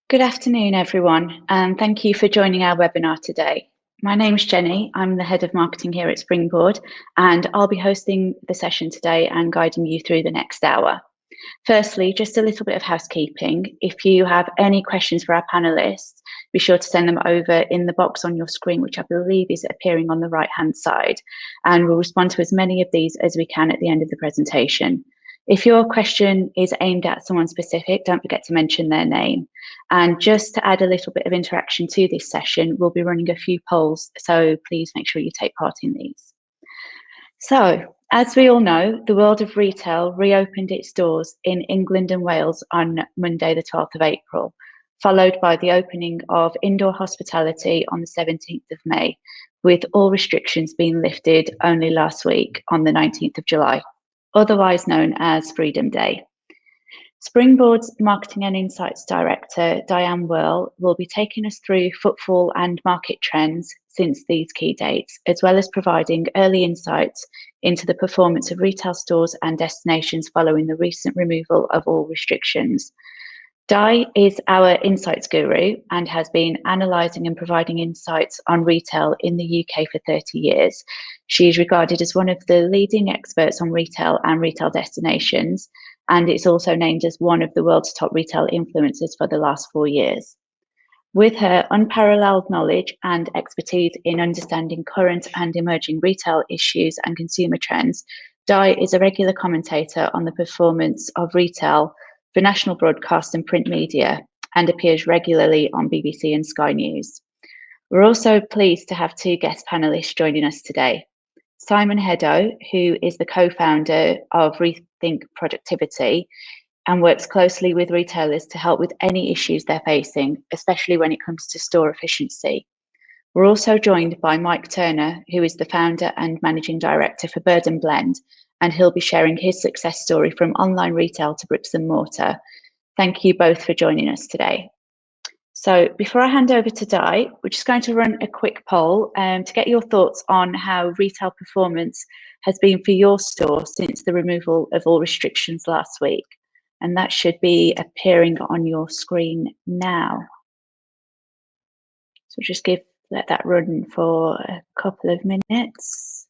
Good afternoon, everyone, and thank you for joining our webinar today. My name is Jenny. I'm the Head of Marketing here at Springboard, and I'll be hosting the session today and guiding you through the next hour. Firstly, just a little bit of housekeeping. If you have any questions for our panelists, be sure to send them over in the box on your screen, which I believe is appearing on the right-hand side, and we'll respond to as many of these as we can at the end of the presentation. If your question is aimed at someone specific, don't forget to mention their name. And just to add a little bit of interaction to this session, we'll be running a few polls, so please make sure you take part in these. So, as we all know, the world of retail reopened its doors in England and Wales on Monday, the 12th of April, followed by the opening of indoor hospitality on the 17th of May, with all restrictions being lifted only last week on the 19th of July, otherwise known as Freedom Day. Springboard's Marketing and Insights Director, Diane Whirl, will be taking us through footfall and market trends since these key dates, as well as providing early insights into the performance of retail stores and destinations following the recent removal of all restrictions. Di is our insights guru and has been analysing and providing insights on retail in the UK for 30 years. She is regarded as one of the leading experts on retail and retail destinations, and it's also named as one of the world's top retail influencers for the last 4 years. With her unparalleled knowledge and expertise in understanding current and emerging retail issues and consumer trends, Di is a regular commentator on the performance of retail for national broadcast and print media and appears regularly on BBC and Sky News. We're also pleased to have two guest panelists joining us today. Simon Heddo, who is the co-founder of Rethink Productivity and works closely with retailers to help with any issues they're facing, especially when it comes to store efficiency. We're also joined by Mike Turner, who is the founder and managing director for Bird & Blend, and he'll be sharing his success story from online retail to bricks and mortar. Thank you both for joining us today. So before I hand over to Di, we're just going to run a quick poll to get your thoughts on how retail performance has been for your store since the removal of all restrictions last week. And that should be appearing on your screen now. So just let that run for a couple of minutes.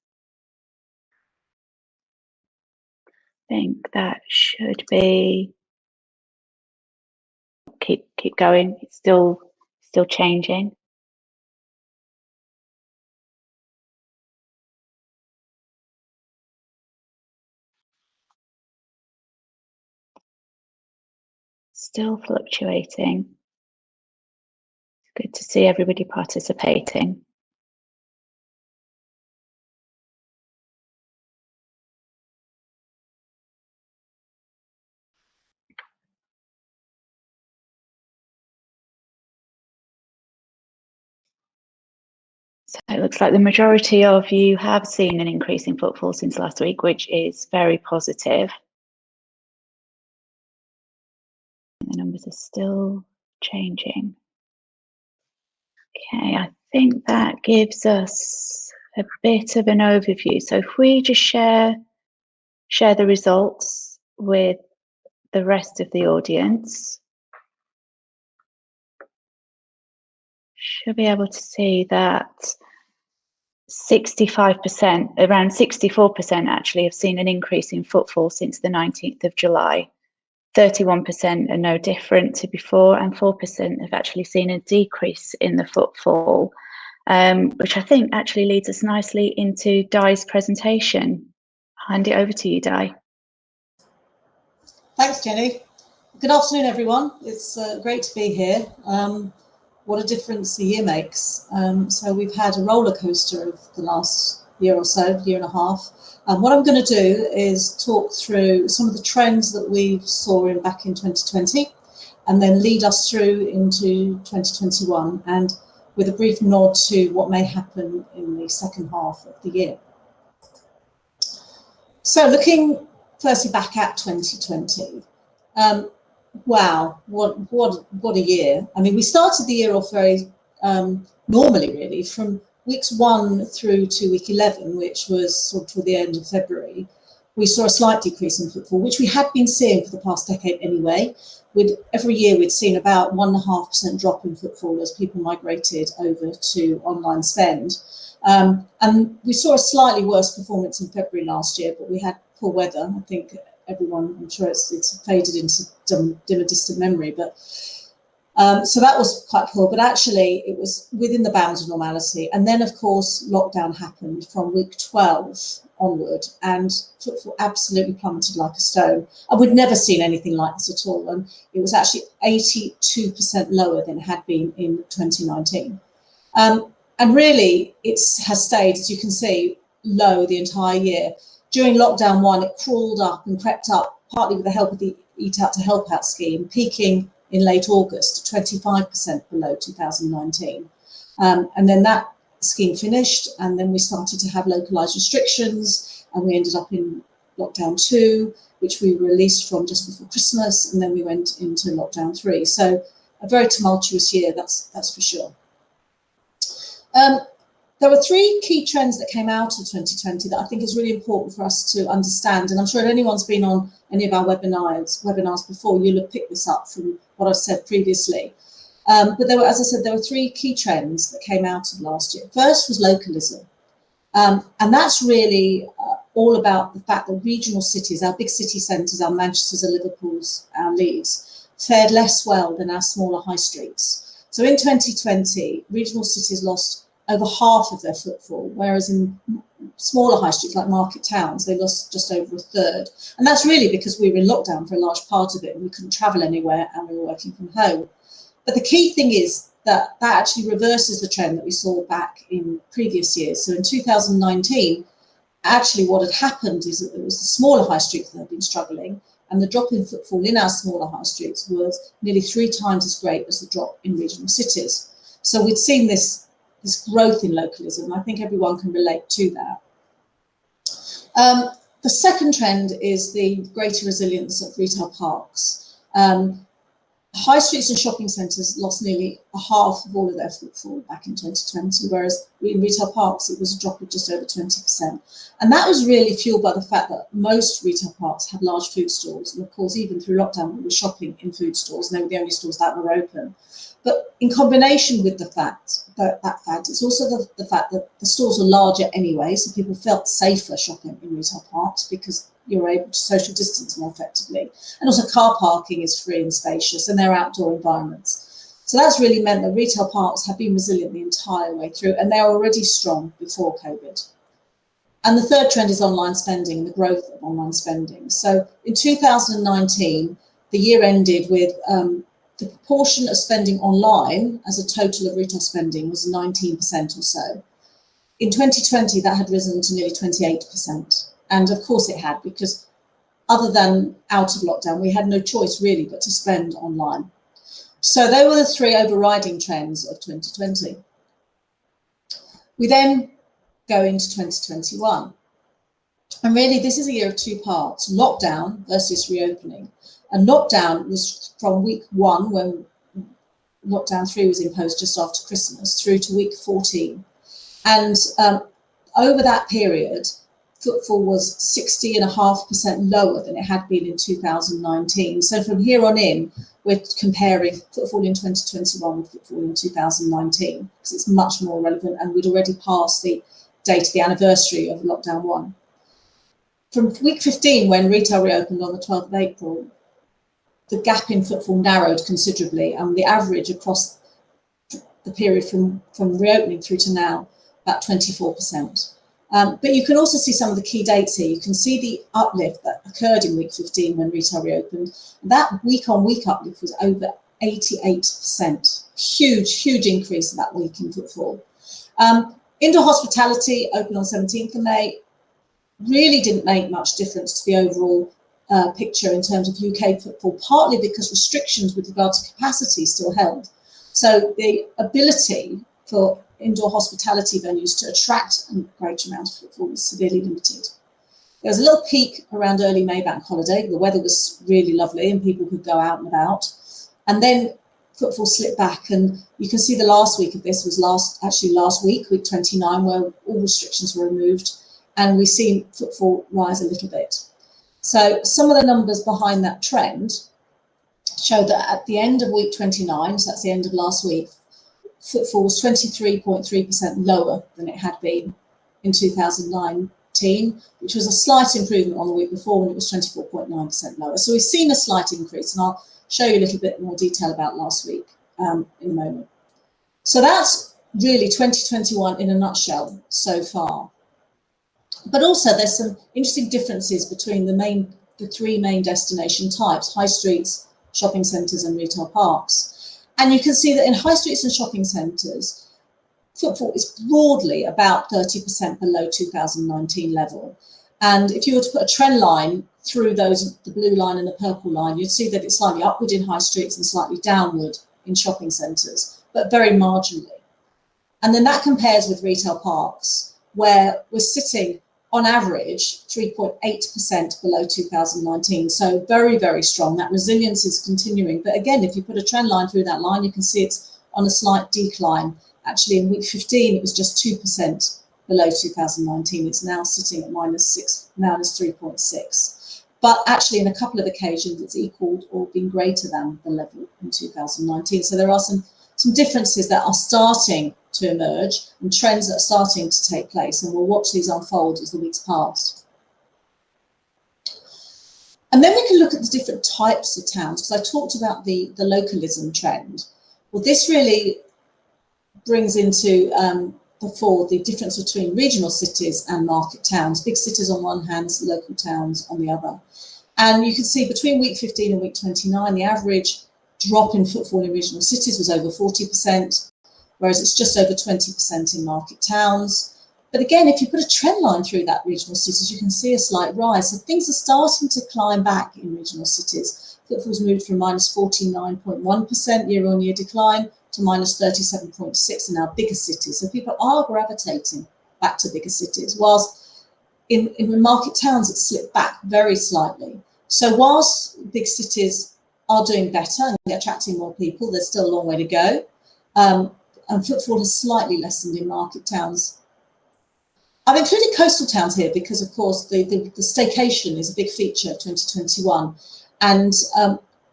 I think that should be. Keep going. It's still changing. Still fluctuating. It's good to see everybody participating. So it looks like the majority of you have seen an increase in footfall since last week, which is very positive. And the numbers are still changing. Okay, I think that gives us a bit of an overview. So if we just share the results with the rest of the audience, should be able to see that 65%, around 64% actually have seen an increase in footfall since the 19th of July. 31% are no different to before, and 4% have actually seen a decrease in the footfall, which I think actually leads us nicely into Di's presentation. I'll hand it over to you, Di. Thanks, Jenny. Good afternoon, everyone. It's great to be here. What a difference a year makes. So we've had a roller coaster of the last year or so, year and a half. What I'm going to do is talk through some of the trends that we saw back in 2020 and then lead us through into 2021, and with a brief nod to what may happen in the second half of the year. So looking firstly back at 2020, wow, what a year. I mean, we started the year off very normally, really, from weeks 1 through to week 11, which was sort of the end of February. we saw a slight decrease in footfall, which we had been seeing for the past decade anyway. Every year we'd seen about 1.5% drop in footfall as people migrated over to online spend. And we saw a slightly worse performance in February last year, but we had poor weather. I think everyone, I'm sure it's faded into dimmer distant memory, but so that was quite poor, but actually it was within the bounds of normality. And then, of course, lockdown happened from week 12 onward, and footfall absolutely plummeted like a stone. And we'd never seen anything like this at all. And it was actually 82% lower than it had been in 2019. And really, it has stayed, as you can see, low the entire year. During lockdown 1, it crawled up and crept up, partly with the help of the Eat Out to Help Out scheme, peaking in late August, 25% below 2019. And then that scheme finished, and then we started to have localised restrictions, and we ended up in lockdown 2, which we were released from just before Christmas, and then we went into lockdown 3. So a very tumultuous year, that's for sure. There were 3 key trends that came out of 2020 that I think is really important for us to understand. And I'm sure if anyone's been on any of our webinars before, you'll have picked this up from what I've said previously. But there were, as I said, there were 3 key trends that came out of last year. First was localism. And that's really all about the fact that regional cities, our big city centres, our Manchesters, our Liverpools, our Leeds, fared less well than our smaller high streets. So in 2020, regional cities lost over half of their footfall, whereas in smaller high streets like market towns, they lost just over a third. And that's really because we were in lockdown for a large part of it and we couldn't travel anywhere and we were working from home. But the key thing is that actually reverses the trend that we saw back in previous years. So in 2019, actually what had happened is that it was the smaller high streets that had been struggling, and the drop in footfall in our smaller high streets was nearly 3 times as great as the drop in regional cities. So we'd seen this growth in localism. I think everyone can relate to that. The second trend is the greater resilience of retail parks. High streets and shopping centres lost nearly a half of all of their footfall back in 2020, whereas in retail parks it was a drop of just over 20%. And that was really fueled by the fact that most retail parks had large food stalls. And of course, even through lockdown, we were shopping in food stores, and they were the only stores that were open. But in combination with the fact, it's also the fact that the stores were larger anyway, so people felt safer shopping in retail parks because you're able to social distance more effectively. And also car parking is free and spacious, and they're outdoor environments. So that's really meant that retail parks have been resilient the entire way through, and they're already strong before COVID. And the third trend is online spending and the growth of online spending. So in 2019, the year ended with the proportion of spending online as a total of retail spending was 19% or so. In 2020, that had risen to nearly 28%. And of course it had, because other than out of lockdown, we had no choice really but to spend online. So they were the 3 overriding trends of 2020. We then go into 2021. And really, this is a year of 2 parts, lockdown versus reopening. And lockdown was from week 1, when lockdown 3 was imposed just after Christmas, through to week 14. And over that period, footfall was 60.5% lower than it had been in 2019. So from here on in, we're comparing footfall in 2021 with footfall in 2019, because it's much more relevant, and we'd already passed the date of the anniversary of lockdown 1. From week 15, when retail reopened on the 12th of April, the gap in footfall narrowed considerably, and the average across the period from reopening through to now, about 24%. But you can also see some of the key dates here. You can see the uplift that occurred in week 15 when retail reopened. That week-on-week uplift was over 88%. Huge increase in that week in footfall. Indoor hospitality opened on 17th of May. Really didn't make much difference to the overall picture in terms of UK footfall, partly because restrictions with regard to capacity still held. So the ability for indoor hospitality venues to attract a great amount of footfall was severely limited. There was a little peak around early May bank holiday. The weather was really lovely and people could go out and about. And then footfall slipped back, and you can see the last week of this was last week, week 29, where all restrictions were removed, and we've seen footfall rise a little bit. So some of the numbers behind that trend show that at the end of week 29, so that's the end of last week, footfall was 23.3% lower than it had been in 2019, which was a slight improvement on the week before when it was 24.9% lower. So we've seen a slight increase, and I'll show you a little bit more detail about last week in a moment. So that's really 2021 in a nutshell so far. But also there's some interesting differences between the three main destination types: high streets, shopping centres and retail parks. And you can see that in high streets and shopping centres, footfall is broadly about 30% below 2019 level. And if you were to put a trend line through those, the blue line and the purple line, you'd see that it's slightly upward in high streets and slightly downward in shopping centres, but very marginally. And then that compares with retail parks, where we're sitting on average 3.8% below 2019. So very, very strong. That resilience is continuing. But again, if you put a trend line through that line, you can see it's on a slight decline. Actually, in week 15, it was just 2% below 2019. It's now sitting at minus 3.6. But actually, in a couple of occasions, it's equaled or been greater than the level in 2019. So there are some differences that are starting to emerge and trends that are starting to take place, and we'll watch these unfold as the weeks pass. And then we can look at the different types of towns, because I talked about the localism trend. Well, this really brings into the fore the difference between regional cities and market towns, big cities on one hand, local towns on the other. And you can see between week 15 and week 29, the average drop in footfall in regional cities was over 40%, whereas it's just over 20% in market towns. But again, if you put a trend line through that regional cities, you can see a slight rise. So things are starting to climb back in regional cities. Footfall's moved from minus 49.1% year-on-year decline to minus 37.6% in our bigger cities. So people are gravitating back to bigger cities, whilst in market towns it's slipped back very slightly. So whilst big cities are doing better and they're attracting more people, there's still a long way to go. And footfall has slightly lessened in market towns. I've included coastal towns here because, of course, the staycation is a big feature of 2021. And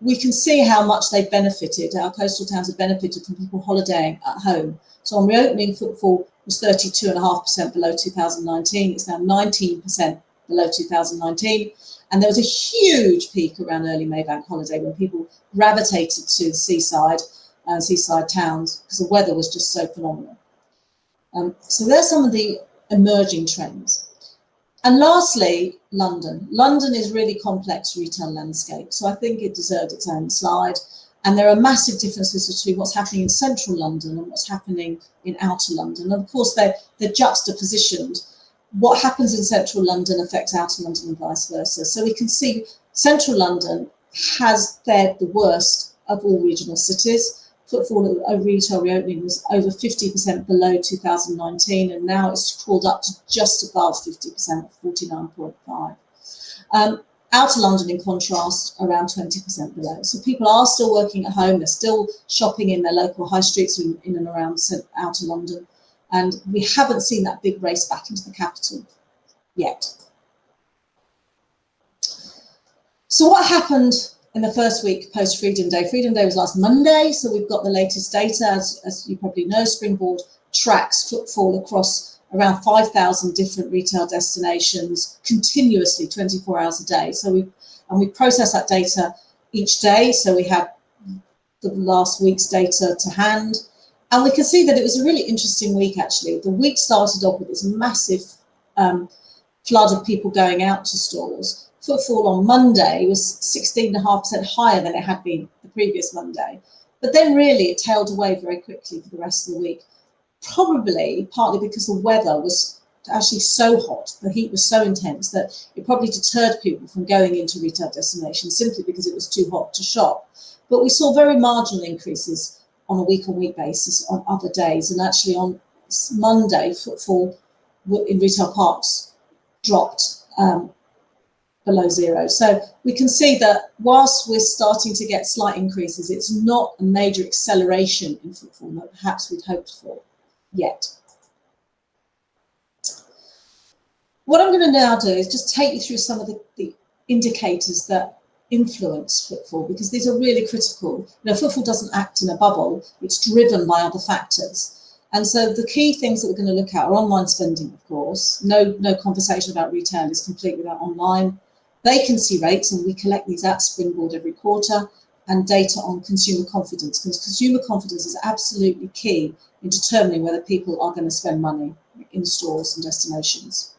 we can see how much they've benefited. Our coastal towns have benefited from people holidaying at home. So on reopening, footfall was 32.5% below 2019. It's now 19% below 2019. And there was a huge peak around early May bank holiday when people gravitated to the seaside towns because the weather was just so phenomenal. So there's some of the emerging trends. And lastly, London. London is really complex retail landscape, so I think it deserved its own slide. And there are massive differences between what's happening in central London and what's happening in outer London. And of course, they're juxtapositioned. What happens in central London affects outer London and vice versa. So we can see central London has fared the worst of all regional cities. Footfall at retail reopening was over 50% below 2019, and now it's crawled up to just above 50%, 49.5%. Outer London, in contrast, around 20% below. So people are still working at home, they're still shopping in their local high streets in and around outer London, and we haven't seen that big race back into the capital yet. So what happened in the first week post Freedom Day? Freedom Day was last Monday, so we've got the latest data. As you probably know, Springboard tracks footfall across around 5,000 different retail destinations continuously, 24 hours a day. So we process that data each day. So we had the last week's data to hand, and we can see that it was a really interesting week. Actually, the week started off with this massive flood of people going out to stores. Footfall on Monday was 16.5% higher than it had been the previous Monday. But then really it tailed away very quickly for the rest of the week, probably partly because the weather was actually so hot, the heat was so intense that it probably deterred people from going into retail destinations simply because it was too hot to shop. But we saw very marginal increases on a week-on-week basis on other days. And actually on Monday, footfall in retail parks dropped below zero. So we can see that whilst we're starting to get slight increases, it's not a major acceleration in footfall that perhaps we'd hoped for yet. What I'm going to now do is just take you through some of the indicators that influence footfall, because these are really critical. Footfall doesn't act in a bubble, it's driven by other factors. And so the key things that we're going to look at are online spending, of course. No conversation about retail is complete without online. Vacancy rates, and we collect these at Springboard every quarter, and data on consumer confidence, because consumer confidence is absolutely key in determining whether people are going to spend money in stores and destinations.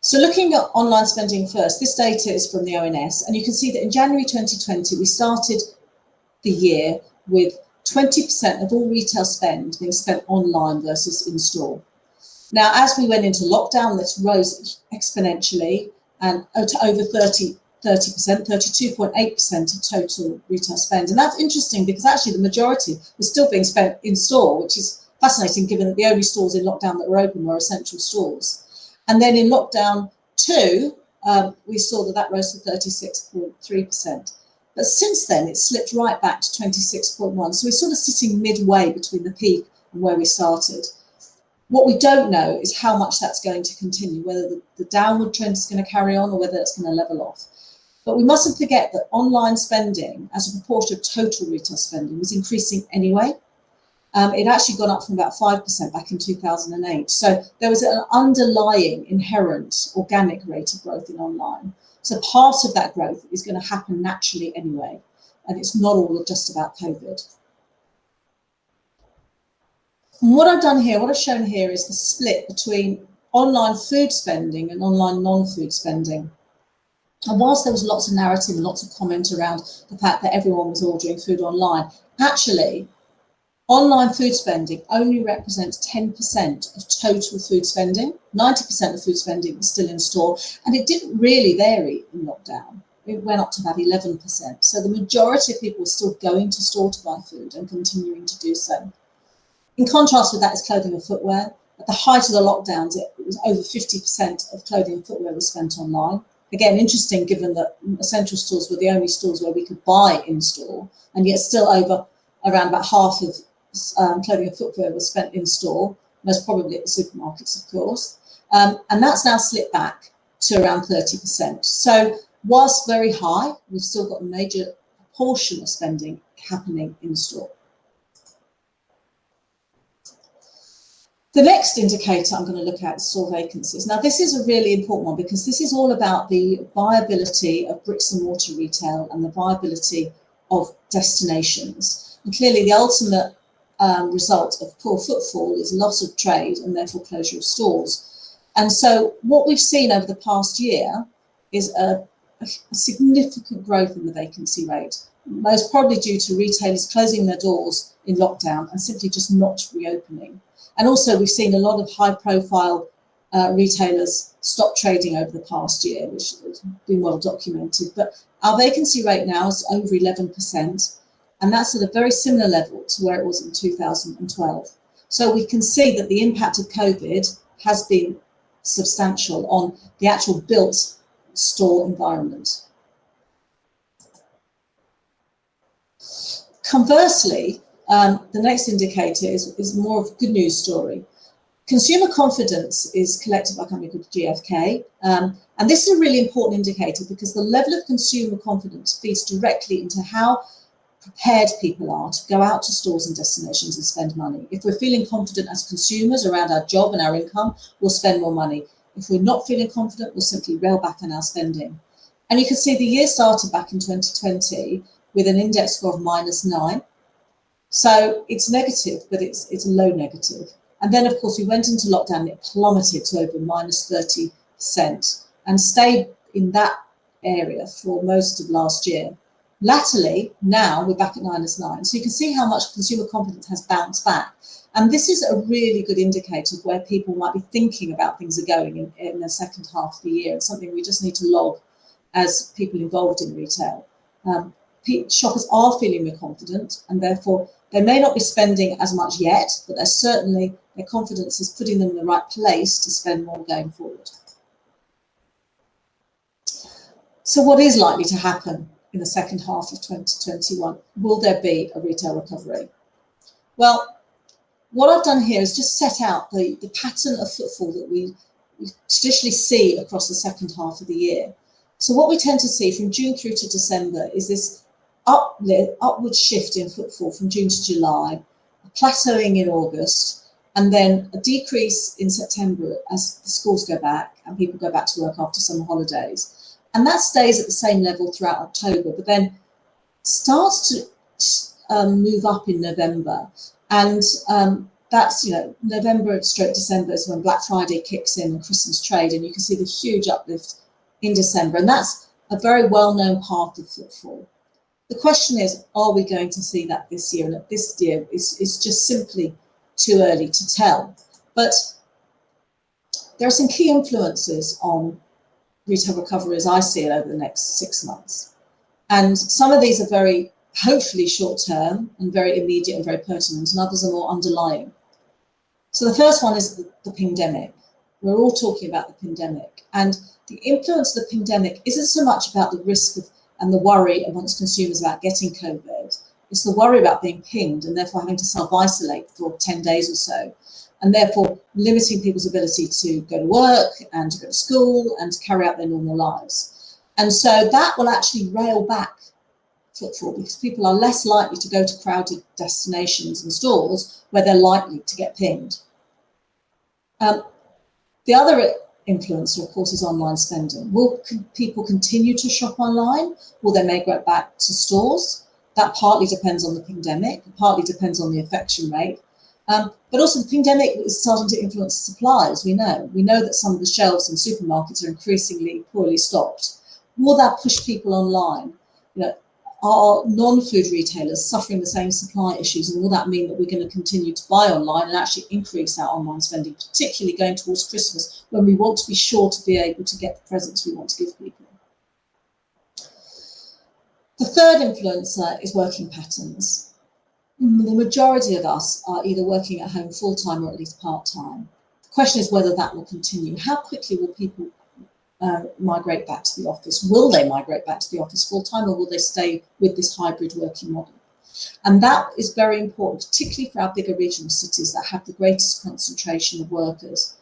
So looking at online spending first, this data is from the ONS, and you can see that in January 2020, we started the year with 20% of all retail spend being spent online versus in-store. Now, as we went into lockdown, this rose exponentially and to over 30%, 32.8% of total retail spend. And that's interesting because actually the majority was still being spent in-store, which is fascinating given that the only stores in lockdown that were open were essential stores. And then in lockdown 2, we saw that rose to 36.3%. But since then, it slipped right back to 26.1. So we're sort of sitting midway between the peak and where we started. What we don't know is how much that's going to continue, whether the downward trend is going to carry on or whether it's going to level off. But we mustn't forget that online spending as a proportion of total retail spending was increasing anyway. It actually gone up from about 5% back in 2008. So there was an underlying inherent organic rate of growth in online. So part of that growth is going to happen naturally anyway, and it's not all just about COVID. And what I've done here, what I've shown here is the split between online food spending and online non-food spending. And whilst there was lots of narrative and lots of comment around the fact that everyone was ordering food online, actually, online food spending only represents 10% of total food spending. 90% of food spending was still in store, and it didn't really vary in lockdown. It went up to about 11%. So the majority of people were still going to store to buy food and continuing to do so. In contrast with that is clothing and footwear. At the height of the lockdowns, it was over 50% of clothing and footwear was spent online. Again, interesting given that essential stores were the only stores where we could buy in store, and yet still around about half of clothing and footwear was spent in store, most probably at the supermarkets, of course. And that's now slipped back to around 30%. So whilst very high, we've still got a major portion of spending happening in store. The next indicator I'm going to look at is store vacancies. Now, this is a really important one because this is all about the viability of bricks and mortar retail and the viability of destinations. And clearly, the ultimate result of poor footfall is loss of trade and therefore closure of stores. And so what we've seen over the past year is a significant growth in the vacancy rate, most probably due to retailers closing their doors in lockdown and simply just not reopening. And also we've seen a lot of high profile retailers stop trading over the past year, which has been well documented. But our vacancy rate now is over 11%, and that's at a very similar level to where it was in 2012. So we can see that the impact of COVID has been substantial on the actual built store environment. Conversely, the next indicator is more of a good news story. Consumer confidence is collected by a company called GfK, and this is a really important indicator because the level of consumer confidence feeds directly into how prepared people are to go out to stores and destinations and spend money. If we're feeling confident as consumers around our job and our income, we'll spend more money. If we're not feeling confident, we'll simply rail back on our spending. And you can see the year started back in 2020 with an index score of -9. So it's negative, but it's a low negative. And then, of course, we went into lockdown and it plummeted to over -30% and stayed in that area for most of last year. Latterly, now we're back at -9. So you can see how much consumer confidence has bounced back. And this is a really good indicator of where people might be thinking about things are going in the second half of the year. It's something we just need to log as people involved in retail. Shoppers are feeling more confident, and therefore they may not be spending as much yet, but they're certainly, their confidence is putting them in the right place to spend more going forward. So what is likely to happen in the second half of 2021? Will there be a retail recovery? Well, what I've done here is just set out the pattern of footfall that we traditionally see across the second half of the year. So what we tend to see from June through to December is this upward shift in footfall from June to July, a plateauing in August, and then a decrease in September as the schools go back and people go back to work after summer holidays. And that stays at the same level throughout October, but then starts to move up in November. And that's, November straight December is when Black Friday kicks in and Christmas trade, and you can see the huge uplift in December. And that's a very well-known part of footfall. The question is, are we going to see that this year? And this year is just simply too early to tell. But there are some key influences on retail recovery as I see it over the next 6 months. And some of these are very, hopefully short term and very immediate and very pertinent, and others are more underlying. So the first one is the pandemic. We're all talking about the pandemic, and the influence of the pandemic isn't so much about the risk of and the worry amongst consumers about getting COVID. It's the worry about being pinged and therefore having to self-isolate for 10 days or so, and therefore limiting people's ability to go to work and to go to school and to carry out their normal lives. And so that will actually rail back footfall because people are less likely to go to crowded destinations and stores where they're likely to get pinged. The other influencer, of course, is online spending. Will people continue to shop online? Will they migrate back to stores? That partly depends on the pandemic, partly depends on the infection rate. But also the pandemic is starting to influence supply, as we know. We know that some of the shelves in supermarkets are increasingly poorly stocked. Will that push people online? Are non-food retailers suffering the same supply issues, and will that mean that we're going to continue to buy online and actually increase our online spending, particularly going towards Christmas, when we want to be sure to be able to get the presents we want to give people? The third influencer is working patterns. The majority of us are either working at home full-time or at least part-time. The question is whether that will continue. How quickly will people migrate back to the office? Will they migrate back to the office full-time, or will they stay with this hybrid working model? And that is very important, particularly for our bigger regional cities that have the greatest concentration of workers.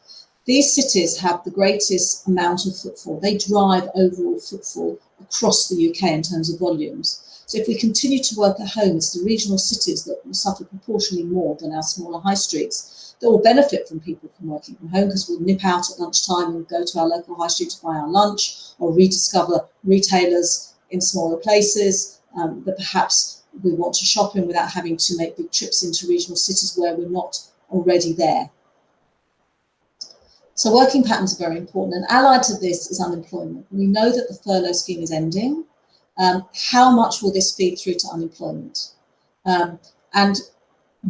These cities have the greatest amount of footfall. They drive overall footfall across the UK in terms of volumes. So if we continue to work at home, it's the regional cities that will suffer proportionally more than our smaller high streets that will benefit from people from working from home, because we'll nip out at lunchtime and go to our local high street to buy our lunch, or rediscover retailers in smaller places that perhaps we want to shop in without having to make big trips into regional cities where we're not already there. So working patterns are very important, and allied to this is unemployment. We know that the furlough scheme is ending. How much will this feed through to unemployment? And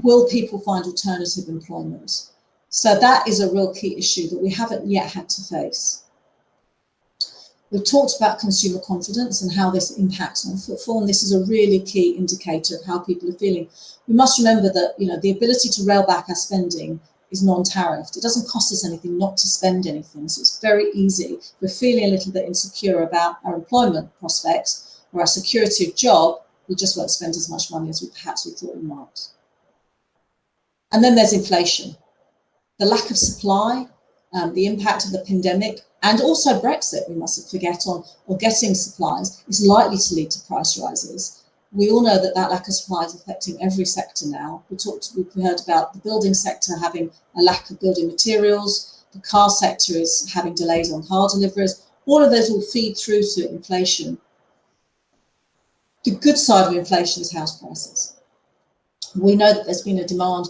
will people find alternative employment? So that is a real key issue that we haven't yet had to face. We've talked about consumer confidence and how this impacts on footfall, and this is a really key indicator of how people are feeling. We must remember that the ability to rail back our spending is non-tariffed. It doesn't cost us anything not to spend anything, so it's very easy. If we're feeling a little bit insecure about our employment prospects or our security of job, we just won't spend as much money as we thought we might. And then there's inflation, the lack of supply, the impact of the pandemic, and also Brexit, we mustn't forget, on getting supplies is likely to lead to price rises. We all know that lack of supply is affecting every sector now. We heard about the building sector having a lack of building materials. The car sector is having delays on car deliveries. All of those will feed through to inflation. The good side of inflation is house prices. We know that there's been a demand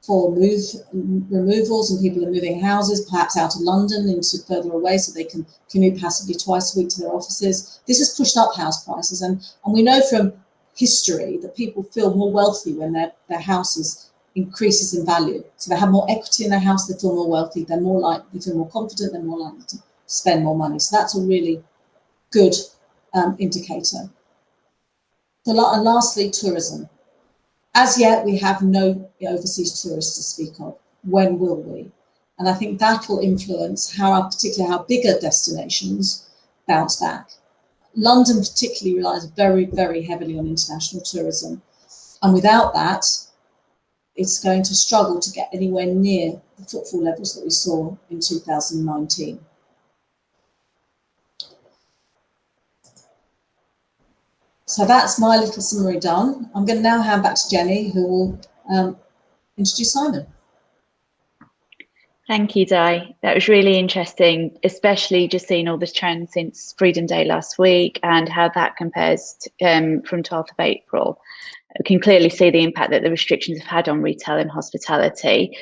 for removals, and people are moving houses, perhaps out of London into further away so they can commute passively twice a week to their offices. This has pushed up house prices, and we know from history that people feel more wealthy when their house increases in value. So they have more equity in their house, they feel more wealthy, they feel more confident, they're more likely to spend more money. So that's a really good indicator. And lastly, tourism. As yet, we have no overseas tourists to speak of. When will we? And I think that will influence particularly how bigger destinations bounce back. London particularly relies very, very heavily on international tourism. And without that, it's going to struggle to get anywhere near the footfall levels that we saw in 2019. So that's my little summary done. I'm going to now hand back to Jenny, who will introduce Simon. Thank you, Di. That was really interesting, especially just seeing all the trends since Freedom Day last week and how that compares to, from 12th of April. We can clearly see the impact that the restrictions have had on retail and hospitality.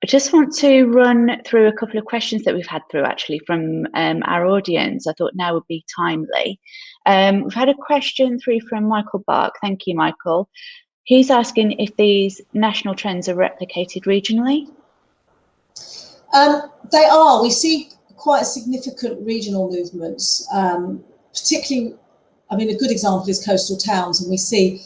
I just want to run through a couple of questions that we've had through actually from our audience. I thought now would be timely. We've had a question through from Michael Bark. Thank you, Michael. He's asking if these national trends are replicated regionally. They are. We see quite significant regional movements, particularly, I mean, a good example is coastal towns, and we see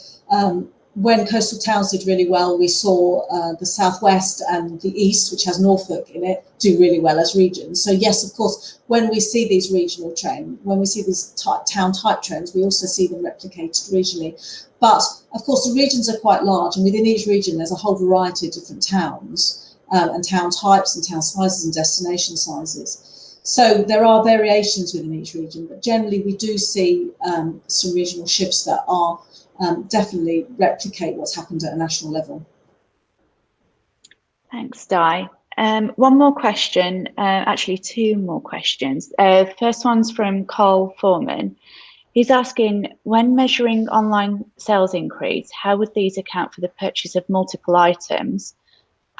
when coastal towns did really well, we saw the southwest and the east, which has Norfolk in it, do really well as regions. So yes, of course, when we see these regional trends, when we see these town type trends, we also see them replicated regionally. But of course, the regions are quite large, and within each region, there's a whole variety of different towns. And town types and town sizes and destination sizes. So there are variations within each region, but generally we do see some regional shifts that are definitely replicate what's happened at a national level. Thanks, Di. One more question, actually two more questions. First one's from Carl Foreman. He's asking, when measuring online sales increase, how would these account for the purchase of multiple items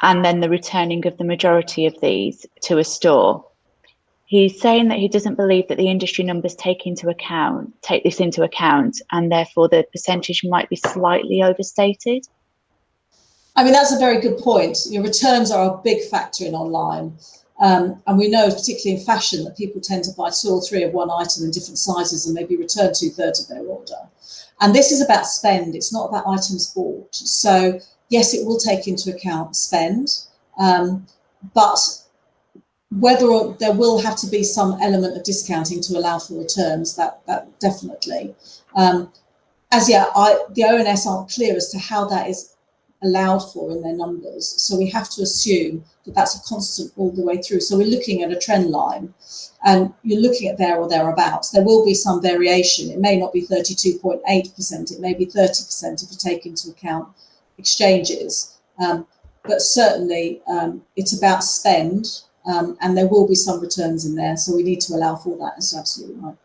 and then the returning of the majority of these to a store? He's saying that he doesn't believe that the industry numbers take this into account, and therefore the percentage might be slightly overstated. I mean, that's a very good point. Your returns are a big factor in online. And we know, particularly in fashion, that people tend to buy 2 or 3 of one item in different sizes and maybe return 2/3 of their order. And this is about spend. It's not about items bought. So yes, it will take into account spend, but whether or there will have to be some element of discounting to allow for returns, that definitely. As yet, the ONS aren't clear as to how that is allowed for in their numbers. So we have to assume that that's a constant all the way through. So we're looking at a trend line, and you're looking at there or thereabouts. There will be some variation. It may not be 32.8%. It may be 30% if you take into account exchanges, but certainly it's about spend, and there will be some returns in there, so we need to allow for that. That's absolutely right.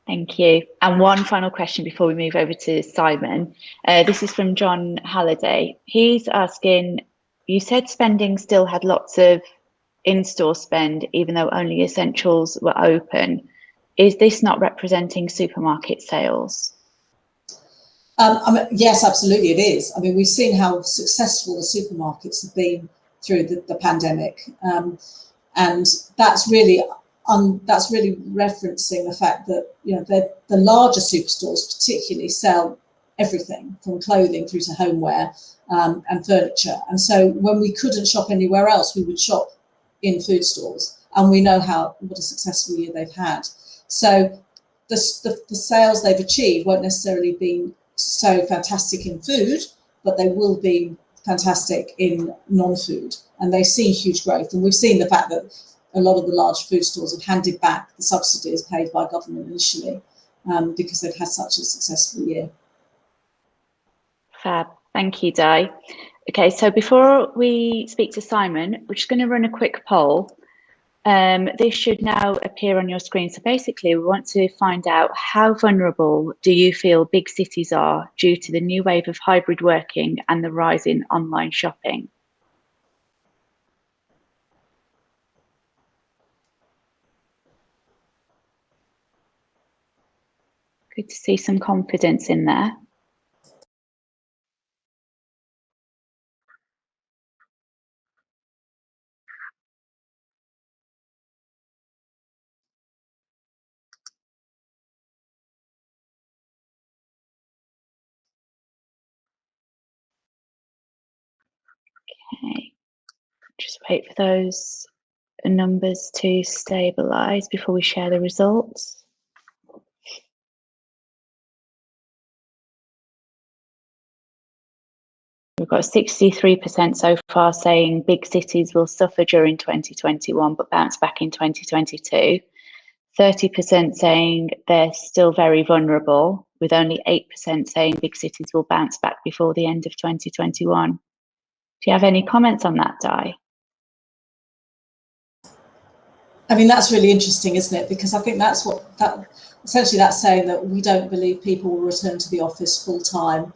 Thank you. And one final question before we move over to Simon. This is from John Halliday. He's asking, you said spending still had lots of in-store spend even though only essentials were open. Is this not representing supermarket sales? I mean, yes, absolutely it is. I mean, we've seen how successful the supermarkets have been through the pandemic, and that's really referencing the fact that, you know, the larger superstores particularly sell everything from clothing through to homeware and furniture. And so when we couldn't shop anywhere else, we would shop in food stores, and we know what a successful year they've had. So the sales they've achieved won't necessarily be so fantastic in food, but they will be fantastic in non-food, and they see huge growth. And we've seen the fact that a lot of the large food stores have handed back the subsidies paid by government initially because they've had such a successful year. Fab. Thank you, Di. Okay, so before we speak to Simon, we're just going to run a quick poll. This should now appear on your screen. So basically, we want to find out, how vulnerable do you feel big cities are due to the new wave of hybrid working and the rise in online shopping? Good to see some confidence in there. Okay, just wait for those numbers to stabilize before we share the results. We're we've got 63% so far saying big cities will suffer during 2021 but bounce back in 2022. 30% saying they're still very vulnerable, with only 8% saying big cities will bounce back before the end of 2021. Do you have any comments on that, Di? I mean, that's really interesting, isn't it? Because I think that's essentially that's saying that we don't believe people will return to the office full time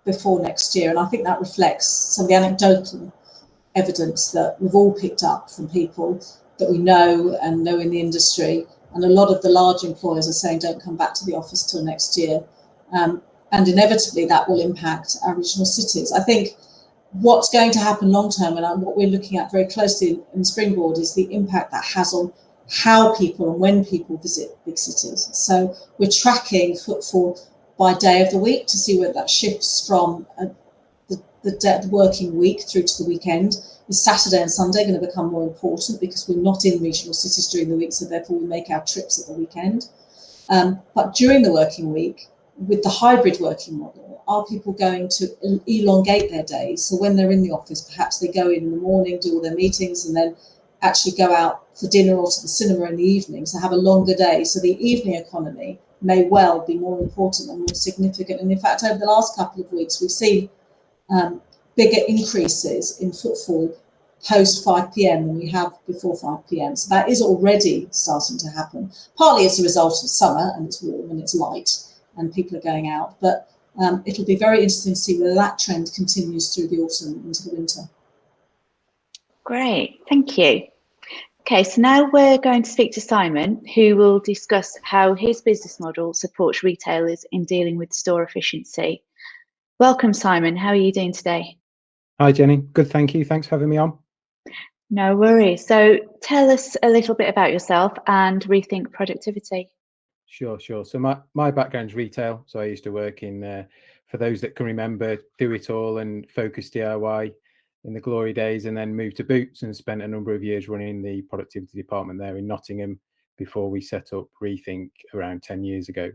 before next year. And I think that reflects some of the anecdotal evidence that we've all picked up from people that we know and know in the industry. And a lot of the large employers are saying don't come back to the office till next year. And inevitably that will impact our regional cities. I think what's going to happen long term, and what we're looking at very closely in Springboard, is the impact that has on how people and when people visit big cities. So we're tracking footfall by day of the week to see whether that shifts from the working week through to the weekend. Is Saturday and Sunday going to become more important because we're not in regional cities during the week, so therefore we make our trips at the weekend. But during the working week, with the hybrid working model, are people going to elongate their days? So when they're in the office, perhaps they go in the morning, do all their meetings, and then actually go out for dinner or to the cinema in the evening, so have a longer day. So the evening economy may well be more important and more significant. And in fact, over the last couple of weeks, we've seen bigger increases in footfall post 5 p.m. than we have before 5 p.m. So that is already starting to happen, partly as a result of summer and it's warm and it's light and people are going out. But it'll be very interesting to see whether that trend continues through the autumn into the winter. Great, thank you. Okay, so now we're going to speak to Simon, who will discuss how his business model supports retailers in dealing with store efficiency. Welcome, Simon. How are you doing today? Hi, Jenny. Good, thank you. Thanks for having me on. No worries. So tell us a little bit about yourself and Rethink Productivity. Sure. So my background's retail. So I used to work in, for those that can remember, Do It All and Focus DIY in the glory days, and then moved to Boots and spent a number of years running the productivity department there in Nottingham before we set up Rethink around 10 years ago.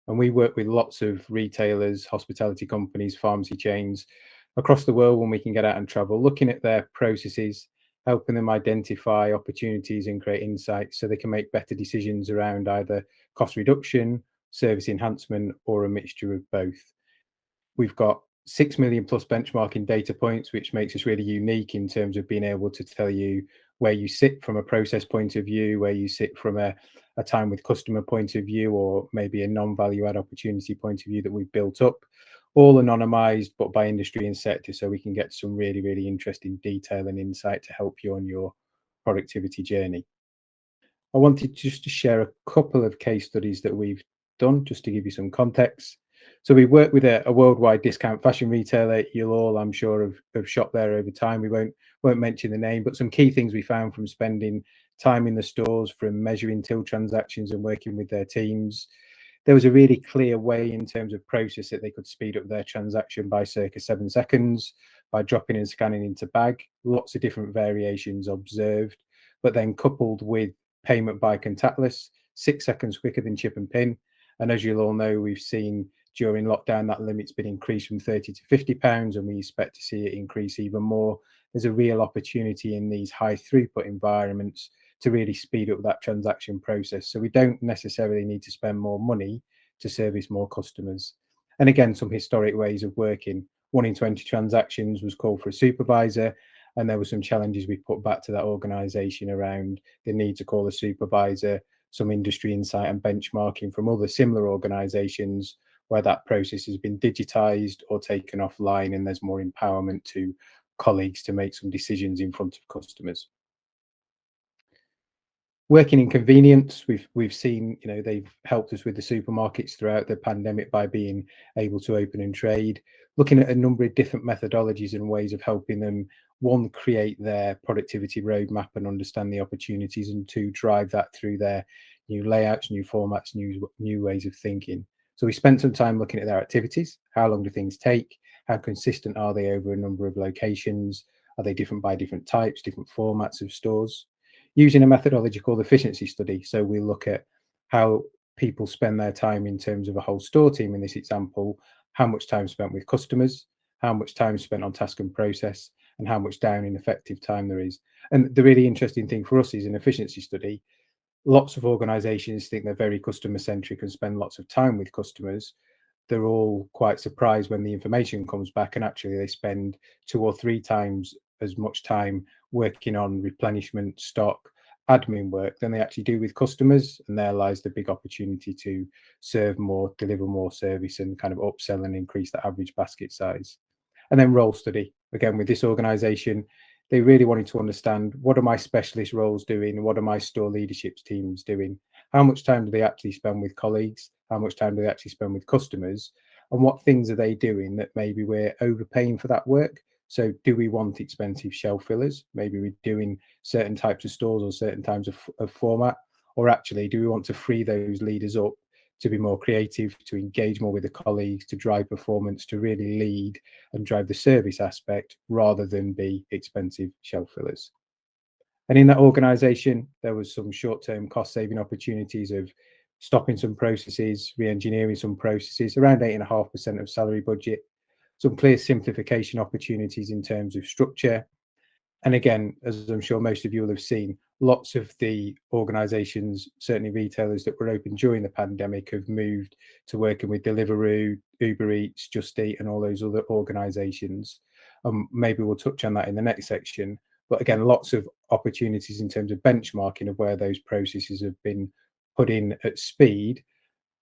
And we work with lots of retailers, hospitality companies, pharmacy chains across the world when we can get out and travel, looking at their processes, helping them identify opportunities and create insights so they can make better decisions around either cost reduction, service enhancement, or a mixture of both. We've got 6 million plus benchmarking data points, which makes us really unique in terms of being able to tell you where you sit from a process point of view, where you sit from a time with customer point of view, or maybe a non-value add opportunity point of view that we've built up, all anonymized, but by industry and sector, so we can get some really, really interesting detail and insight to help you on your productivity journey. I wanted just to share a couple of case studies that we've done, just to give you some context. So we work with a worldwide discount fashion retailer. You'll all, I'm sure, have shopped there over time. We won't mention the name, but some key things we found from spending time in the stores, from measuring till transactions and working with their teams. There was a really clear way in terms of process that they could speed up their transaction by circa 7 seconds by dropping and scanning into bag. Lots of different variations observed, but then coupled with payment by contactless, 6 seconds quicker than chip and pin. And as you'll all know, we've seen during lockdown that limit's been increased from £30 to £50, and we expect to see it increase even more. There's a real opportunity in these high throughput environments to really speed up that transaction process. So we don't necessarily need to spend more money to service more customers. And again, some historic ways of working. 1 in 20 transactions was called for a supervisor, and there were some challenges we put back to that organisation around the need to call a supervisor, some industry insight and benchmarking from other similar organisations where that process has been digitised or taken offline, and there's more empowerment to colleagues to make some decisions in front of customers. Working in convenience, we've seen, they've helped us with the supermarkets throughout the pandemic by being able to open and trade, looking at a number of different methodologies and ways of helping them, one, create their productivity roadmap and understand the opportunities, and two, drive that through their new layouts, new formats, new ways of thinking. So we spent some time looking at their activities. How long do things take? How consistent are they over a number of locations? Are they different by different types, different formats of stores? Using a methodology called efficiency study. So we look at how people spend their time in terms of a whole store team in this example, how much time spent with customers, how much time is spent on task and process, and how much down in effective time there is. And the really interesting thing for us is an efficiency study. Lots of organizations think they're very customer centric and spend lots of time with customers. They're all quite surprised when the information comes back, and actually they spend 2 or 3 times as much time working on replenishment, stock, admin work than they actually do with customers. And there lies the big opportunity to serve more, deliver more service, and kind of upsell and increase the average basket size. And then role study. Again, with this organization, they really wanted to understand, what are my specialist roles doing? What are my store leadership teams doing? How much time do they actually spend with colleagues? How much time do they actually spend with customers? And what things are they doing that maybe we're overpaying for that work? So do we want expensive shelf fillers? Maybe we're doing certain types of stores or certain types of format. Or actually, do we want to free those leaders up to be more creative, to engage more with the colleagues, to drive performance, to really lead and drive the service aspect rather than be expensive shelf fillers? And in that organization, there was some short-term cost saving opportunities of stopping some processes, re-engineering some processes, around 8.5% of salary budget, some clear simplification opportunities in terms of structure. And again, as I'm sure most of you will have seen, lots of the organizations, certainly retailers that were open during the pandemic, have moved to working with Deliveroo, Uber Eats, Just Eat, and all those other organizations. Maybe we'll touch on that in the next section. But again, lots of opportunities in terms of benchmarking of where those processes have been put in at speed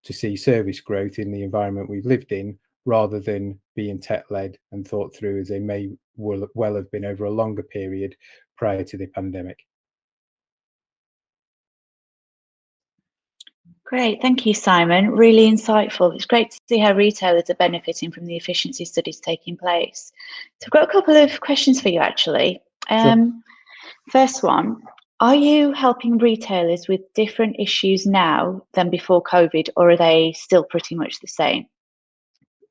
to see service growth in the environment we've lived in, rather than being tech-led and thought through as they may well have been over a longer period prior to the pandemic. Great, thank you, Simon. Really insightful. It's great to see how retailers are benefiting from the efficiency studies taking place. So I've got a couple of questions for you, actually. Sure. First one, are you helping retailers with different issues now than before COVID, or are they still pretty much the same?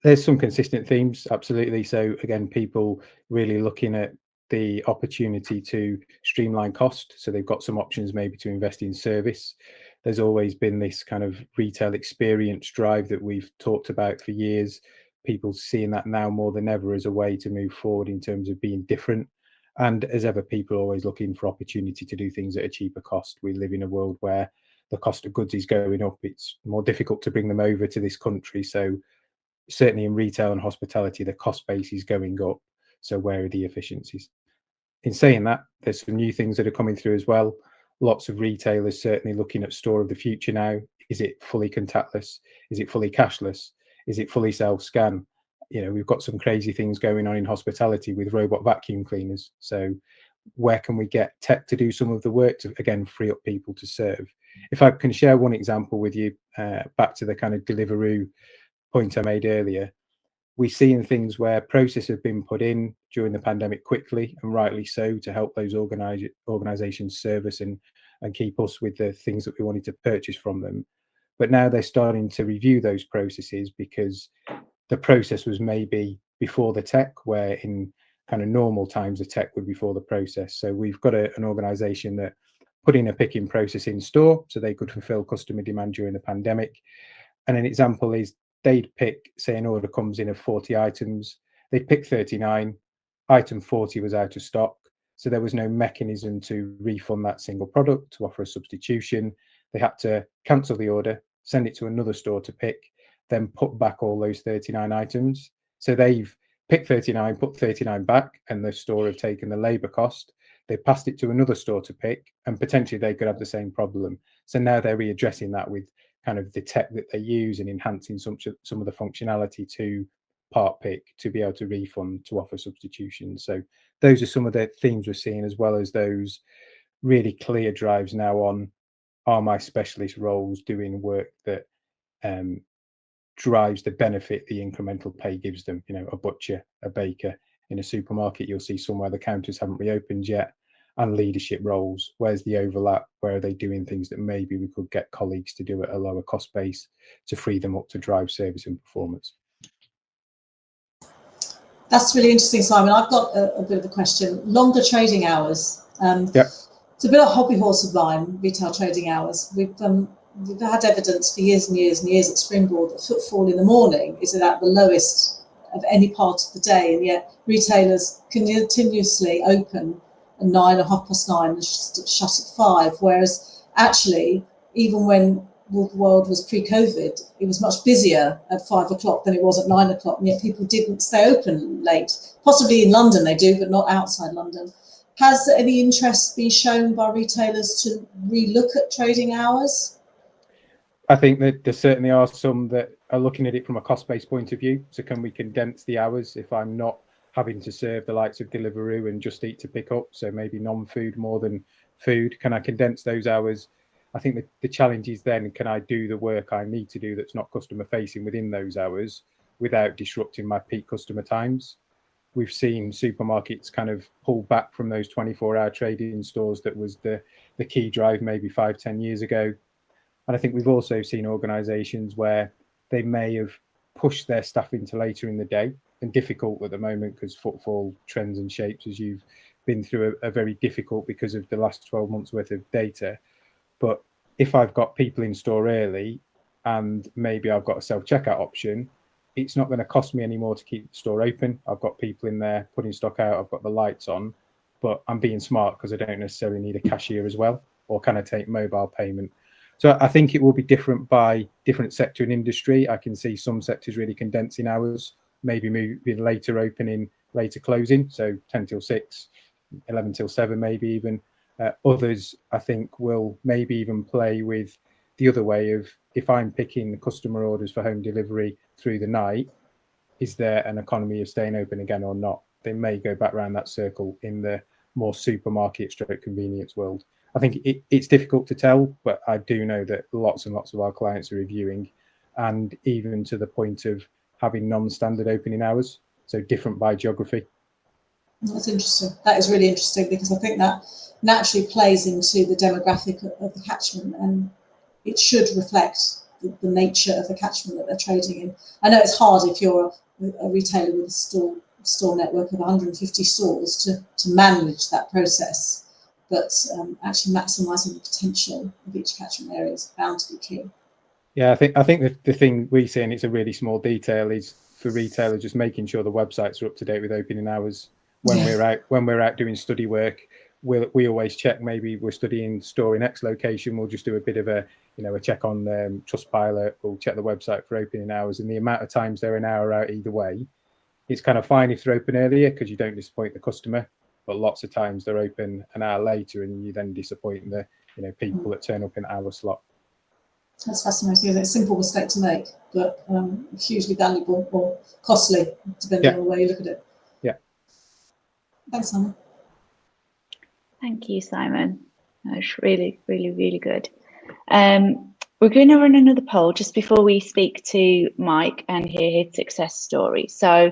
There's some consistent themes, absolutely. So again, people really looking at the opportunity to streamline cost. So they've got some options maybe to invest in service. There's always been this kind of retail experience drive that we've talked about for years. People seeing that now more than ever as a way to move forward in terms of being different. And as ever, people are always looking for opportunity to do things at a cheaper cost. We live in a world where the cost of goods is going up. It's more difficult to bring them over to this country. So certainly in retail and hospitality, the cost base is going up. So where are the efficiencies? In saying that, there's some new things that are coming through as well. Lots of retailers certainly looking at store of the future now. Is it fully contactless? Is it fully cashless? Is it fully self-scan? You know, we've got some crazy things going on in hospitality with robot vacuum cleaners. So where can we get tech to do some of the work to, again, free up people to serve? If I can share one example with you, back to the kind of Deliveroo point I made earlier, we've seen things where processes have been put in during the pandemic quickly, and rightly so, to help those organizations service and keep us with the things that we wanted to purchase from them. But now they're starting to review those processes because the process was maybe before the tech, where in kind of normal times the tech would be before the process. So we've got an organization that put in a picking process in store so they could fulfill customer demand during the pandemic. And an example is they'd pick, say an order comes in of 40 items, they'd pick 39, item 40 was out of stock. So there was no mechanism to refund that single product, to offer a substitution. They had to cancel the order, send it to another store to pick, then put back all those 39 items. So they've picked 39, put 39 back, and the store have taken the labor cost. They passed it to another store to pick, and potentially they could have the same problem. So now they're readdressing that with kind of the tech that they use and enhancing some of the functionality to part pick, to be able to refund, to offer substitutions. So those are some of the themes we're seeing, as well as those really clear drives now on, are my specialist roles doing work that drives the benefit the incremental pay gives them? You know, a butcher, a baker. In a supermarket, you'll see somewhere the counters haven't reopened yet. And leadership roles, where's the overlap? Where are they doing things that maybe we could get colleagues to do at a lower cost base to free them up to drive service and performance? That's really interesting, Simon. I've got a bit of a question. Longer trading hours. Yep. It's a bit of a hobby horse of mine, retail trading hours. We've had evidence for years and years and years at Springboard that footfall in the morning is at the lowest of any part of the day, and yet retailers continuously open at 9 or 9:30 and shut at 5. Whereas actually, even when the world was pre-COVID, it was much busier at 5 o'clock than it was at 9 o'clock, and yet people didn't stay open late. Possibly in London they do, but not outside London. Has any interest been shown by retailers to relook at trading hours? I think that there certainly are some that are looking at it from a cost-based point of view. So can we condense the hours if I'm not having to serve the likes of Deliveroo and Just Eat to pick up? So maybe non-food more than food. Can I condense those hours? I think that the challenge is then, can I do the work I need to do that's not customer facing within those hours without disrupting my peak customer times? We've seen supermarkets kind of pull back from those 24-hour trading stores that was the key drive maybe 5-10 years ago. And I think we've also seen organisations where they may have pushed their staff into later in the day, and difficult at the moment because footfall trends and shapes, as you've been through, are very difficult because of the last 12 months worth of data. But if I've got people in store early and maybe I've got a self-checkout option, it's not going to cost me any more to keep the store open. I've got people in there putting stock out, I've got the lights on, but I'm being smart because I don't necessarily need a cashier as well, or can I take mobile payment? So I think it will be different by different sector and industry. I can see some sectors really condensing hours, maybe moving later opening, later closing, so 10 till 6, 11 till 7 maybe even. Others, I think, will maybe even play with the other way of, if I'm picking the customer orders for home delivery through the night, is there an economy of staying open again or not? They may go back around that circle in the more supermarket stroke convenience world. I think it's difficult to tell, but I do know that lots and lots of our clients are reviewing, and even to the point of having non-standard opening hours, so different by geography. That's interesting. That is really interesting, because I think that naturally plays into the demographic of the catchment, and it should reflect the nature of the catchment that they're trading in. I know it's hard if you're a retailer with a store network of 150 stores to manage that process, but actually maximising the potential of each catchment area is bound to be key. Yeah, I think the thing we see, and it's a really small detail, is for retailers just making sure the websites are up to date with opening hours. When we're out doing study work, we always check. Maybe we're studying store in X location, we'll just do a bit of a check on Trustpilot. We'll check the website for opening hours, and the amount of times they're an hour out either way, it's kind of fine if they're open earlier because you don't disappoint the customer. But lots of times they're open an hour later, and you then disappoint the people that turn up in an hour slot. That's fascinating. It's a simple mistake to make, but hugely valuable or costly, depending on the way you look at it. Yeah. Thanks, Simon. Thank you, Simon. That's really, really, really good. We're going to run another poll just before we speak to Mike and hear his success story. So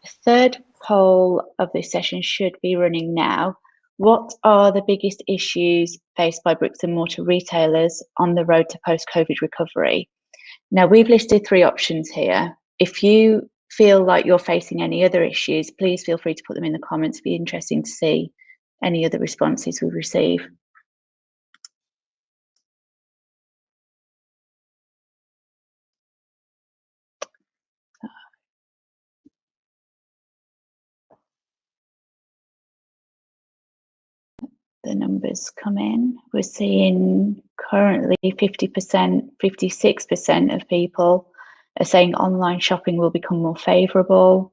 the third poll of this session should be running now. What are the biggest issues faced by bricks and mortar retailers on the road to post-COVID recovery? Now, we've listed 3 options here. If you feel like you're facing any other issues, please feel free to put them in the comments. It'd be interesting to see any other responses we receive. The numbers come in. We're seeing currently 50%, 56% of people are saying online shopping will become more favourable.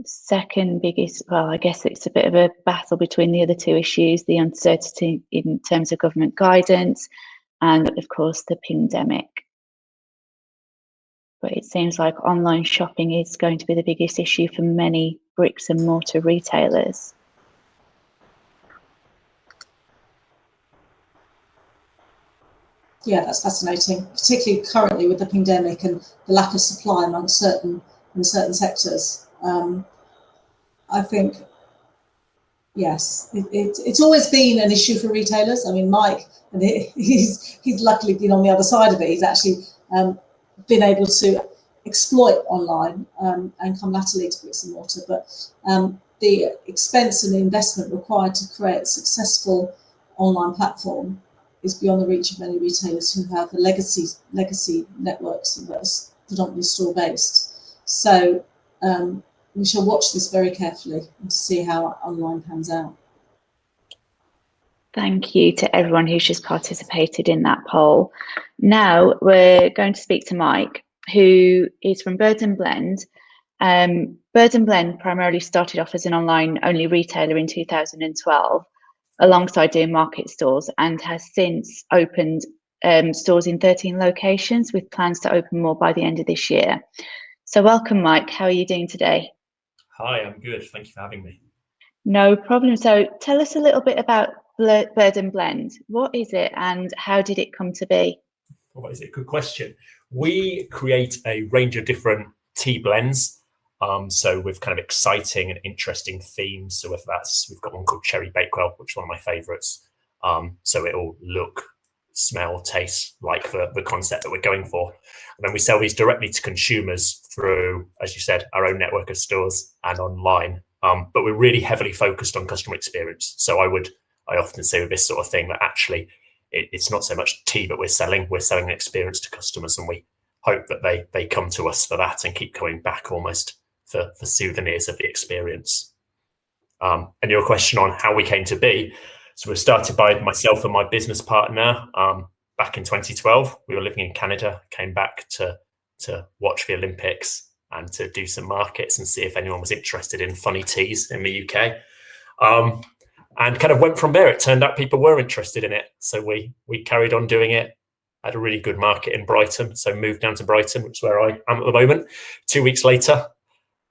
Second biggest, well, I guess it's a bit of a battle between the other 2 issues, the uncertainty in terms of government guidance and, of course, the pandemic. But it seems like online shopping is going to be the biggest issue for many bricks and mortar retailers. Yeah, that's fascinating, particularly currently with the pandemic and the lack of supply among certain sectors. I think, yes, it's always been an issue for retailers. I mean, Mike, and he's luckily been on the other side of it. He's actually been able to exploit online and come latterly to bricks and mortar. But the expense and the investment required to create a successful online platform is beyond the reach of many retailers who have legacy networks that are predominantly store-based. So we shall watch this very carefully and see how online pans out. Thank you to everyone who's just participated in that poll. Now we're going to speak to Mike, who is from Bird and Blend. Bird and Blend primarily started off as an online-only retailer in 2012, alongside doing market stores, and has since opened stores in 13 locations with plans to open more by the end of this year. So welcome, Mike. How are you doing today? Hi, I'm good. Thank you for having me. No problem. So tell us a little bit about Bird and Blend. What is it and how did it come to be? What is it? Good question. We create a range of different tea blends. So with kind of exciting and interesting themes. So if that's, we've got one called Cherry Bakewell, which is one of my favorites. So it'll look, smell, taste like the concept that we're going for. And then we sell these directly to consumers through, as you said, our own network of stores and online. But we're really heavily focused on customer experience. So I often say with this sort of thing that actually it's not so much tea that we're selling an experience to customers, and we hope that they come to us for that and keep going back almost for souvenirs of the experience. And your question on how we came to be, so we started by myself and my business partner back in 2012. We were living in Canada, came back to watch the Olympics and to do some markets and see if anyone was interested in funny teas in the UK. And kind of went from there. It turned out people were interested in it. So we carried on doing it. Had a really good market in Brighton. So moved down to Brighton, which is where I am at the moment. 2 weeks later,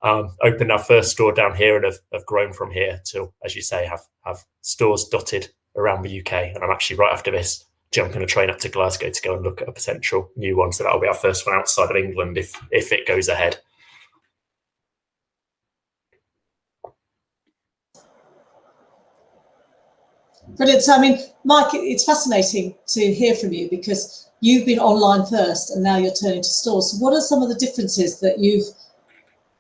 opened our first store down here and have grown from here to, as you say, have stores dotted around the UK. And I'm actually right after this jumping a train up to Glasgow to go and look at a potential new one. So that'll be our first one outside of England if it goes ahead. Brilliant. So, I mean, Mike, it's fascinating to hear from you because you've been online first and now you're turning to stores. So what are some of the differences that you've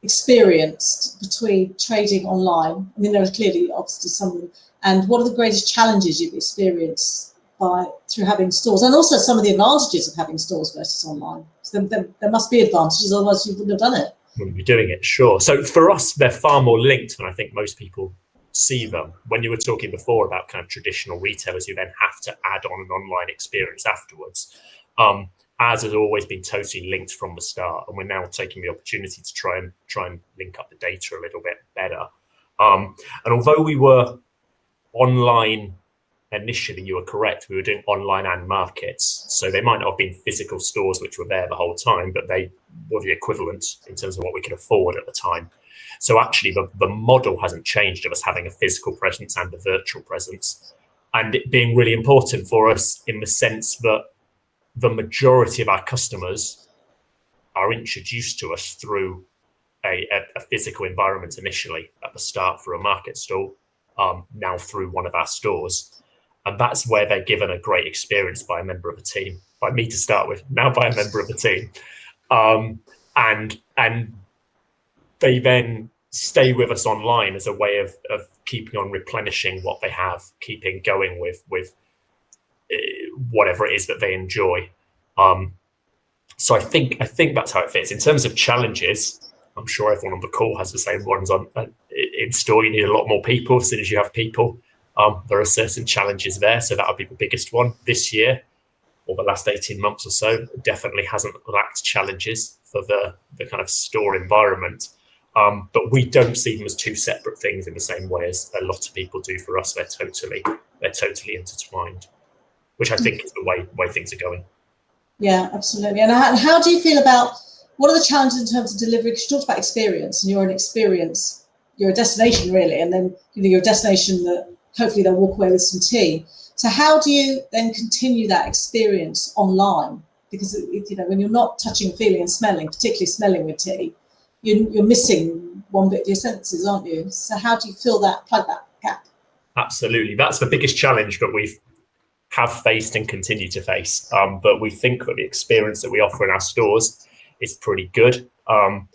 experienced between trading online? I mean, there are clearly obviously some, and what are the greatest challenges you've experienced through having stores, and also some of the advantages of having stores versus online? So there must be advantages, otherwise you wouldn't have done it. Wouldn't be doing it, sure. So for us, they're far more linked than I think most people see them. When you were talking before about kind of traditional retailers who then have to add on an online experience afterwards, ours has always been totally linked from the start, and we're now taking the opportunity to try and link up the data a little bit better. And although we were online initially, you were correct, we were doing online and markets, so they might not have been physical stores which were there the whole time, but they were the equivalent in terms of what we could afford at the time. So actually the model hasn't changed of us having a physical presence and a virtual presence, and it being really important for us in the sense that the majority of our customers are introduced to us through a physical environment initially at the start through a market stall, now through one of our stores. And that's where they're given a great experience by a member of the team, by me to start with, now by a member of the team. And they then stay with us online as a way of keeping on replenishing what they have, keeping going with whatever it is that they enjoy. So I think that's how it fits. In terms of challenges, I'm sure everyone on the call has the same ones in store. You need a lot more people. As soon as you have people, there are certain challenges there. So that would be the biggest one this year, or the last 18 months or so. Definitely hasn't lacked challenges for the kind of store environment. But we don't see them as two separate things in the same way as a lot of people do. For us, they're totally intertwined, which I think is the way things are going. Yeah, absolutely. And how do you feel about, what are the challenges in terms of delivery? Because you talked about experience, and you're an experience, you're a destination really, and then you're a destination that hopefully they'll walk away with some tea. So how do you then continue that experience online? Because when you're not touching, feeling and smelling, particularly smelling with tea, you're missing one bit of your senses, aren't you? So how do you plug that gap? Absolutely. That's the biggest challenge that we have faced and continue to face. But we think that the experience that we offer in our stores is pretty good. I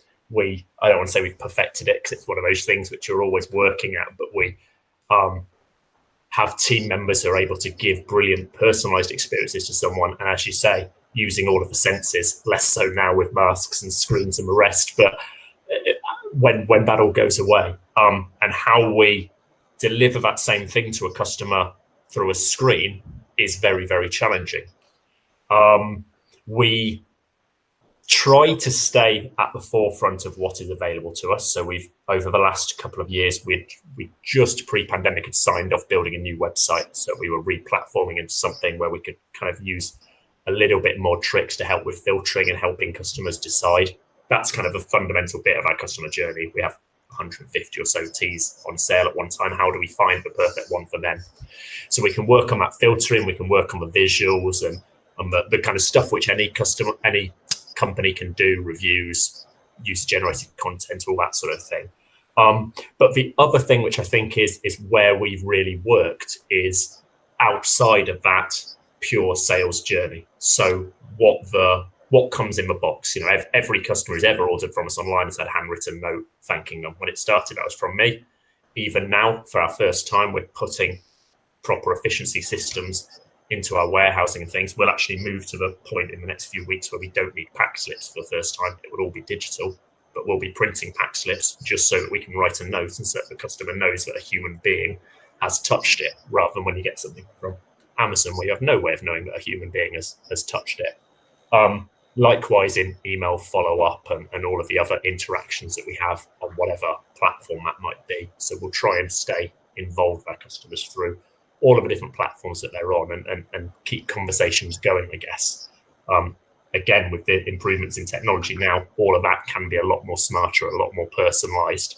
don't want to say we've perfected it, because it's one of those things which you're always working at, but we have team members who are able to give brilliant personalized experiences to someone. And as you say, using all of the senses, less so now with masks and screens and the rest, but when that all goes away, and how we deliver that same thing to a customer through a screen is very, very challenging. We try to stay at the forefront of what is available to us. So we've, over the last couple of years, we just pre-pandemic had signed off building a new website. So we were re-platforming into something where we could kind of use a little bit more tricks to help with filtering and helping customers decide. That's kind of a fundamental bit of our customer journey. We have 150 or so teas on sale at one time. How do we find the perfect one for them? So we can work on that filtering, we can work on the visuals and the kind of stuff which any company can do, reviews, user-generated content, all that sort of thing. But the other thing which I think is where we've really worked is outside of that pure sales journey. So what comes in the box? You know, every customer who's ever ordered from us online has had a handwritten note thanking them. When it started, that was from me. Even now, for our first time, we're putting proper efficiency systems into our warehousing and things. We'll actually move to the point in the next few weeks where we don't need pack slips for the first time. It will all be digital, but we'll be printing pack slips just so that we can write a note and so that the customer knows that a human being has touched it, rather than when you get something from Amazon where you have no way of knowing that a human being has touched it. Likewise in email follow-up and all of the other interactions that we have on whatever platform that might be. So we'll try and stay involved with our customers through all of the different platforms that they're on and keep conversations going, I guess. Again, with the improvements in technology now, all of that can be a lot more smarter, a lot more personalized.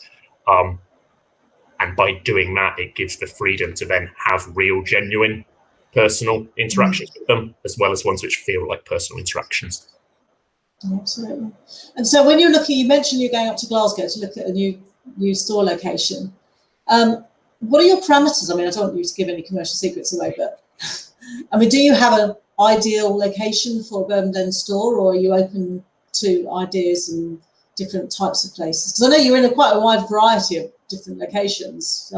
And by doing that, it gives the freedom to then have real, genuine personal interactions with them, as well as ones which feel like personal interactions. Absolutely. And so when you're looking, you mentioned you're going up to Glasgow to look at a new store location. What are your parameters? I mean, I don't want you to give any commercial secrets away, but I mean, do you have an ideal location for a Birmingham store, or are you open to ideas and different types of places? Because I know you're in quite a wide variety of different locations.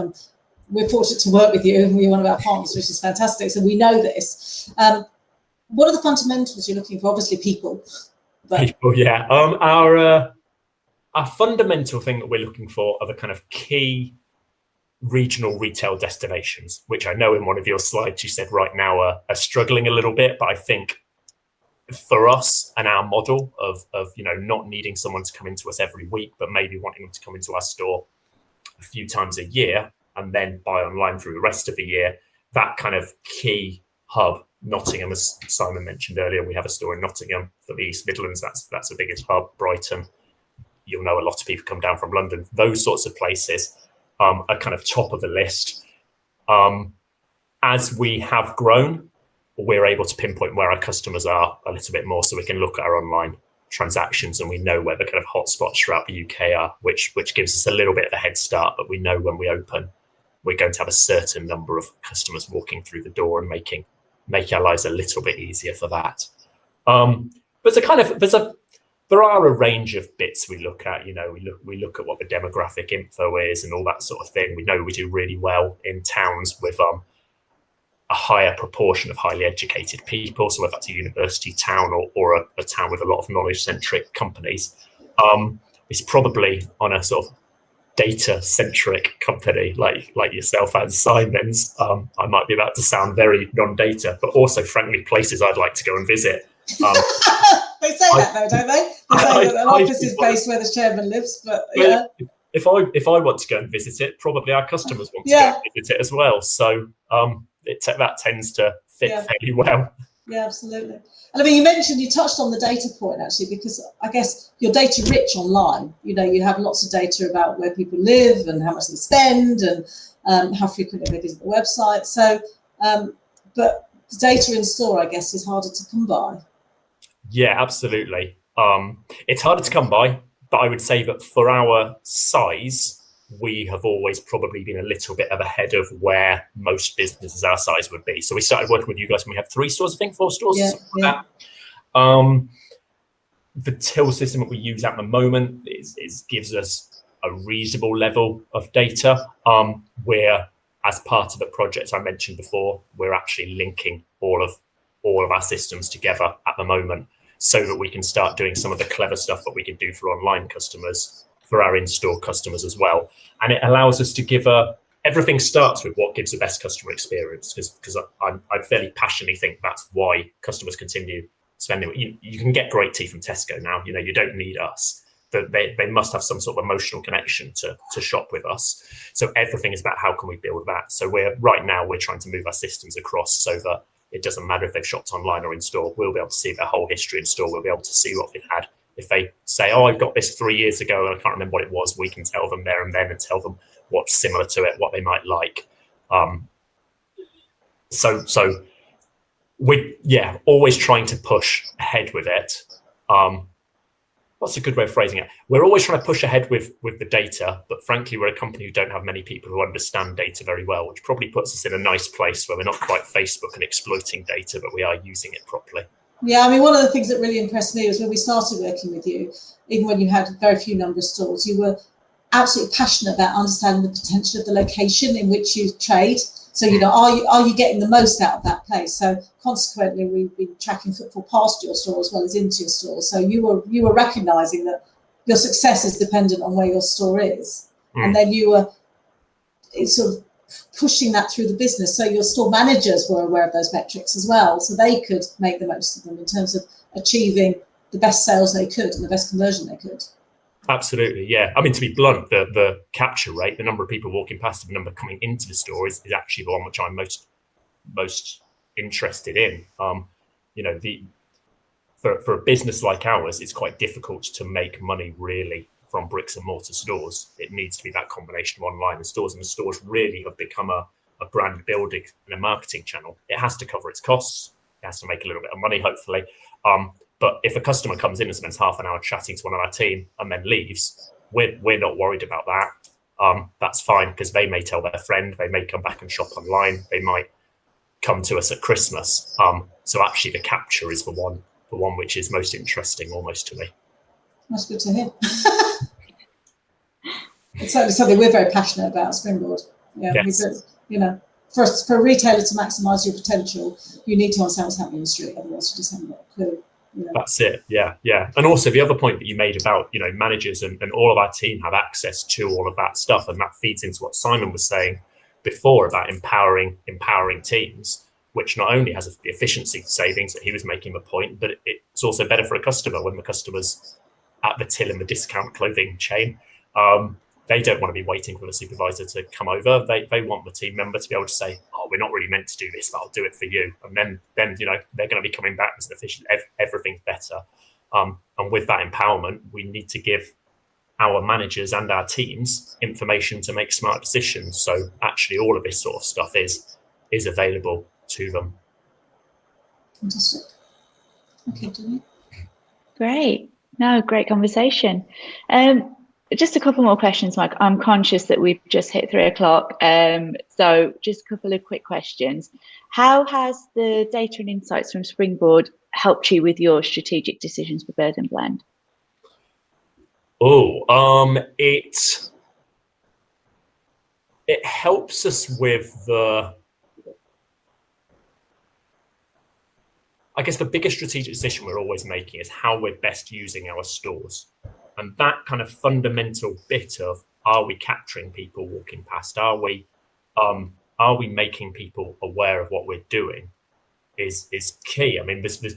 We're fortunate to work with you, and you're one of our partners, which is fantastic. So we know this. What are the fundamentals you're looking for? Obviously, people. People, yeah. Our fundamental thing that we're looking for are the kind of key regional retail destinations, which I know in one of your slides you said right now are struggling a little bit, but I think for us and our model of you know, not needing someone to come into us every week, but maybe wanting them to come into our store a few times a year and then buy online through the rest of the year, that kind of key hub. Nottingham, as Simon mentioned earlier, we have a store in Nottingham for the East Midlands. That's the biggest hub. Brighton, you'll know a lot of people come down from London. Those sorts of places are kind of top of the list. As we have grown, we're able to pinpoint where our customers are a little bit more, so we can look at our online transactions and we know where the kind of hotspots throughout the UK are, which gives us a little bit of a head start. But we know when we open, we're going to have a certain number of customers walking through the door and make our lives a little bit easier for that. But there are a range of bits we look at. You know, we look at what the demographic info is and all that sort of thing. We know we do really well in towns with a higher proportion of highly educated people. So whether that's a university town or a town with a lot of knowledge-centric companies, it's probably on a sort of data-centric company like yourself and Simon's. I might be about to sound very non-data, but also, frankly, places I'd like to go and visit. They say that though, don't they? They say that an office is based where the chairman lives, but yeah. If I want to go and visit it, probably our customers want to go and visit it as well. So that tends to fit fairly well. Yeah, absolutely. And I mean, you touched on the data point actually, because I guess you're data rich online. You know, you have lots of data about where people live and how much they spend and how frequently they visit the website. So, but the data in store, I guess, is harder to come by. Yeah, absolutely. It's harder to come by, but I would say that for our size, we have always probably been a little bit ahead of where most businesses our size would be. So we started working with you guys when we had 3 stores, I think 4 stores. Yeah. The till system that we use at the moment gives us a reasonable level of data. Where, as part of the project I mentioned before, we're actually linking all of our systems together at the moment, so that we can start doing some of the clever stuff that we can do for online customers for our in-store customers as well. And it allows us to give everything starts with what gives the best customer experience, because I fairly passionately think that's why customers continue spending. You can get great tea from Tesco now, you don't need us, but they must have some sort of emotional connection to shop with us. So everything is about how can we build that. So right now we're trying to move our systems across so that it doesn't matter if they've shopped online or in store. We'll be able to see their whole history in store. We'll be able to see what they've had. If they say, oh, I got this 3 years ago and I can't remember what it was, we can tell them there and then and tell them what's similar to it, what they might like. So we're always trying to push ahead with it. What's a good way of phrasing it? We're always trying to push ahead with the data, but frankly, we're a company who don't have many people who understand data very well, which probably puts us in a nice place where we're not quite Facebook and exploiting data, but we are using it properly. Yeah, I mean, one of the things that really impressed me was when we started working with you, even when you had very few number of stores, you were absolutely passionate about understanding the potential of the location in which you trade. So, are you getting the most out of that place? So consequently, we've been tracking footfall past your store as well as into your store. So you were recognising that your success is dependent on where your store is. And then you were sort of pushing that through the business. So your store managers were aware of those metrics as well. So they could make the most of them in terms of achieving the best sales they could and the best conversion they could. Absolutely, yeah. I mean, to be blunt, the capture rate, the number of people walking past, the number coming into the store is actually the one which I'm most interested in. For a business like ours, it's quite difficult to make money really from bricks and mortar stores. It needs to be that combination of online and the stores really have become a brand building and a marketing channel. It has to cover its costs. It has to make a little bit of money, hopefully. But if a customer comes in and spends half an hour chatting to one of our team and then leaves, we're not worried about that. That's fine, because they may tell their friend, they may come back and shop online, they might come to us at Christmas. So actually the capture is the one which is most interesting almost to me. That's good to hear. It's certainly something we're very passionate about, Springboard. Yeah, yes. For a retailer to maximise your potential, you need to understand what's happening in the street, otherwise you just haven't got a clue. That's it. Yeah. And also the other point that you made about, managers and all of our team have access to all of that stuff. And that feeds into what Simon was saying before about empowering teams, which not only has the efficiency savings that he was making the point, but it's also better for a customer when the customer's at the till in the discount clothing chain. They don't want to be waiting for the supervisor to come over. They want the team member to be able to say, oh, we're not really meant to do this, but I'll do it for you. And then they're going to be coming back as an efficient, everything's better. And with that empowerment, we need to give our managers and our teams information to make smart decisions. So actually all of this sort of stuff is available to them. Fantastic. Okay, Jenny. Great. No, great conversation. Just a couple more questions, Mike. I'm conscious that we've just hit 3 o'clock. So just a couple of quick questions. How has the data and insights from Springboard helped you with your strategic decisions for Bird and Blend? It helps us with I guess the biggest strategic decision we're always making is how we're best using our stores. And that kind of fundamental bit of, are we capturing people walking past? Are we making people aware of what we're doing is key. I mean, there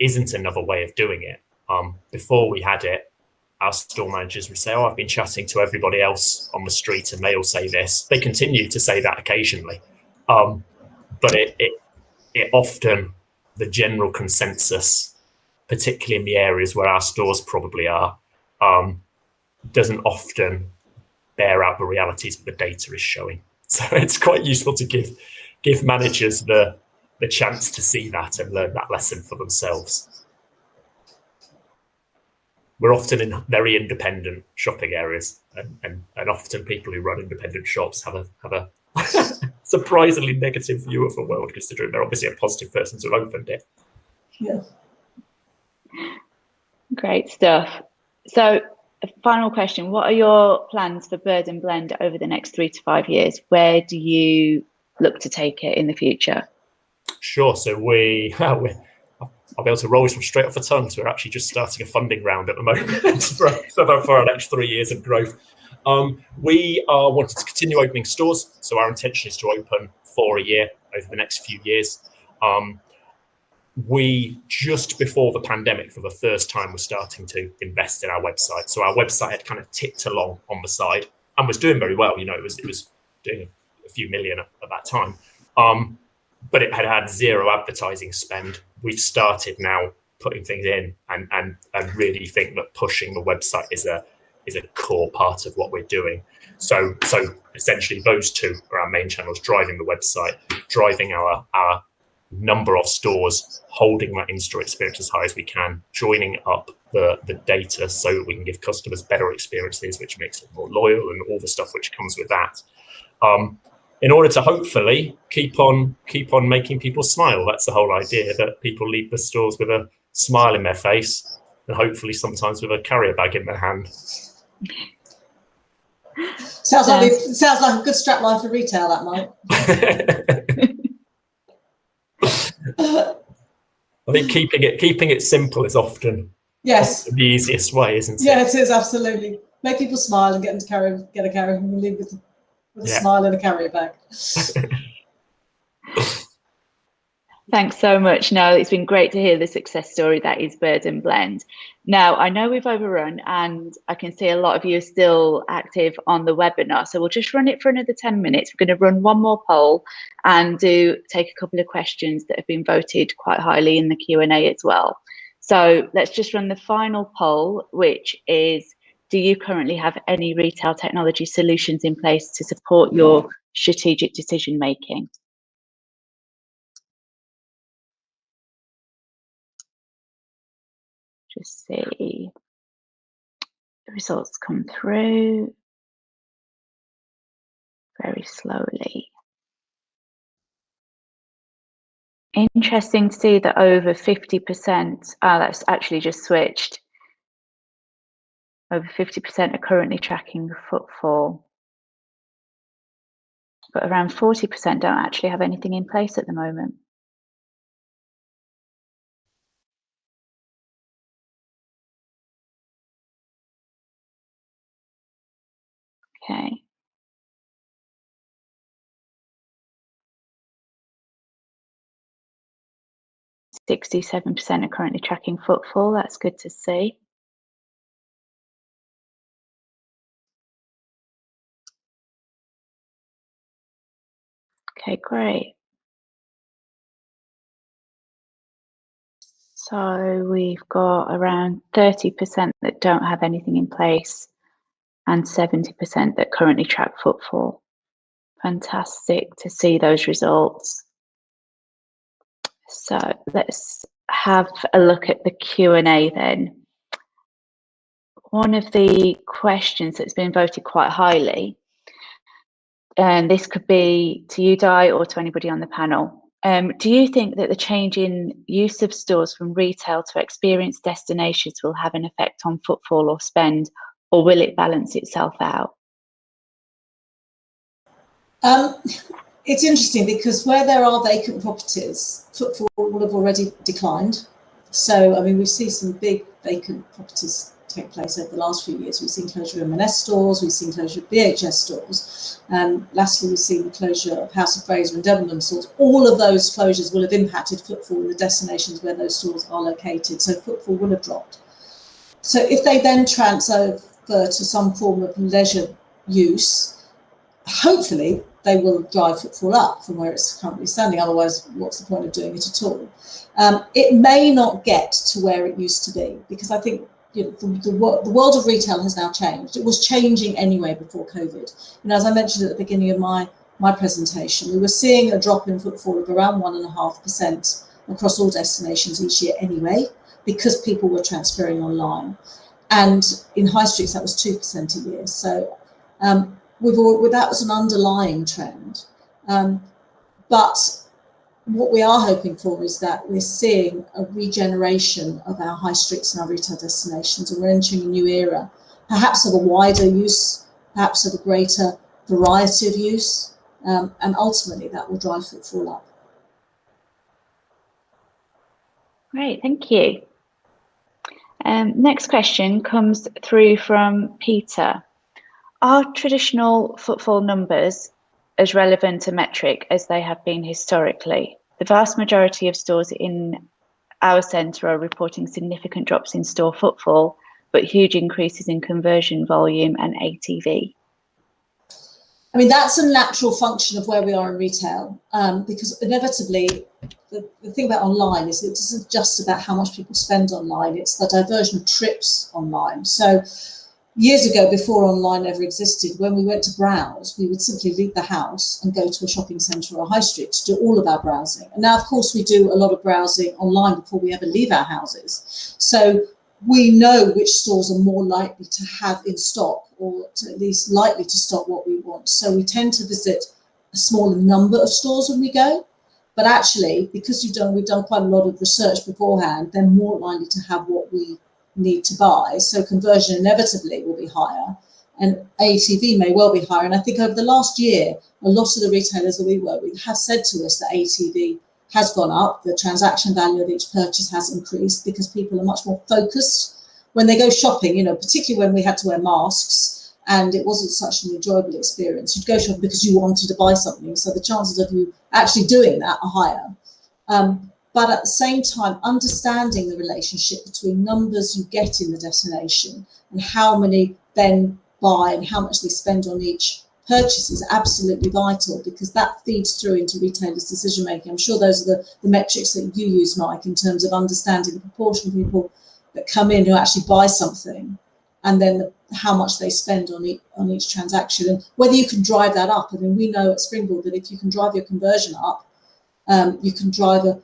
isn't another way of doing it. Before we had it, our store managers would say, oh, I've been chatting to everybody else on the street and they all say this. They continue to say that occasionally. But it often, the general consensus, particularly in the areas where our stores probably are, doesn't often bear out the realities that the data is showing. So it's quite useful to give managers the chance to see that and learn that lesson for themselves. We're often in very independent shopping areas, and often people who run independent shops have a surprisingly negative view of the world, considering they're obviously a positive person who opened it. Yeah. Great stuff. So, a final question. What are your plans for Bird and Blend over the next 3 to 5 years? Where do you look to take it in the future? Sure. So I'll be able to roll this one straight off the tongue. So we're actually just starting a funding round at the moment for our next 3 years of growth. We are wanting to continue opening stores. So our intention is to open 4 a year over the next few years. We, just before the pandemic, for the first time, were starting to invest in our website. So our website had kind of ticked along on the side and was doing very well. You know, it was doing a few million at that time. But it had zero advertising spend. We've started now putting things in and really think that pushing the website is a core part of what we're doing. So essentially those two are our main channels: driving the website, driving our number of stores, holding that in-store experience as high as we can, joining up the data so that we can give customers better experiences, which makes them more loyal, and all the stuff which comes with that. In order to hopefully keep on making people smile. That's the whole idea, that people leave the stores with a smile in their face, and hopefully sometimes with a carrier bag in their hand. Sounds like a good strapline for retail, that might. I think keeping it simple is often the easiest way, isn't it? Yeah, it is, absolutely. Make people smile and get them to get a carrier and leave with a smile and a carrier bag. Thanks so much. No, it's been great to hear the success story that is Bird and Blend. Now, I know we've overrun, and I can see a lot of you are still active on the webinar, so we'll just run it for another 10 minutes. We're going to run one more poll and take a couple of questions that have been voted quite highly in the Q&A as well. So let's just run the final poll, which is: do you currently have any retail technology solutions in place to support your strategic decision making? Just see the results come through very slowly. Interesting to see that over 50%, that's actually just switched. Over 50% are currently tracking footfall, but around 40% don't actually have anything in place at the moment. Okay. 67% are currently tracking footfall. That's good to see. Okay, great. So we've got around 30% that don't have anything in place and 70% that currently track footfall. Fantastic to see those results. So let's have a look at the Q&A then. One of the questions that's been voted quite highly, and this could be to you, Di, or to anybody on the panel. Do you think that the change in use of stores from retail to experience destinations will have an effect on footfall or spend, or will it balance itself out? It's interesting because where there are vacant properties, footfall will have already declined. So, I mean, we see some big vacant properties take place over the last few years. We've seen closure of M&S stores, we've seen closure of BHS stores, and lastly we've seen the closure of House of Fraser and Debenham stores. All of those closures will have impacted footfall in the destinations where those stores are located, so footfall will have dropped. So if they then transfer to some form of leisure use, hopefully they will drive footfall up from where it's currently standing. Otherwise, what's the point of doing it at all? It may not get to where it used to be, because I think the world of retail has now changed. It was changing anyway before COVID. And as I mentioned at the beginning of my presentation, we were seeing a drop in footfall of around 1.5% across all destinations each year anyway, because people were transferring online. And in high streets, that was 2% a year. So that was an underlying trend. But what we are hoping for is that we're seeing a regeneration of our high streets and our retail destinations, and we're entering a new era, perhaps of a wider use, perhaps of a greater variety of use, and ultimately that will drive footfall up. Great, thank you. Next question comes through from Peter. Are traditional footfall numbers as relevant a metric as they have been historically? The vast majority of stores in our centre are reporting significant drops in store footfall, but huge increases in conversion volume and ATV. I mean, that's a natural function of where we are in retail, because inevitably, the thing about online is it isn't just about how much people spend online, it's the diversion of trips online. So years ago, before online ever existed, when we went to browse, we would simply leave the house and go to a shopping centre or a high street to do all of our browsing. And now, of course, we do a lot of browsing online before we ever leave our houses. So we know which stores are more likely to have in stock, or at least likely to stock what we want. So we tend to visit a smaller number of stores when we go. But actually, because we've done quite a lot of research beforehand, they're more likely to have what we need to buy. So conversion inevitably will be higher, and ATV may well be higher. And I think over the last year, a lot of the retailers that we work with have said to us that ATV has gone up, the transaction value of each purchase has increased, because people are much more focused when they go shopping, particularly when we had to wear masks and it wasn't such an enjoyable experience. You'd go shopping because you wanted to buy something, so the chances of you actually doing that are higher. But at the same time, understanding the relationship between numbers you get in the destination and how many then buy and how much they spend on each purchase is absolutely vital, because that feeds through into retailers' decision making. I'm sure those are the metrics that you use, Mike, in terms of understanding the proportion of people that come in who actually buy something, and then how much they spend on each transaction, and whether you can drive that up. I mean, we know at Springboard that if you can drive your conversion up, you can drive a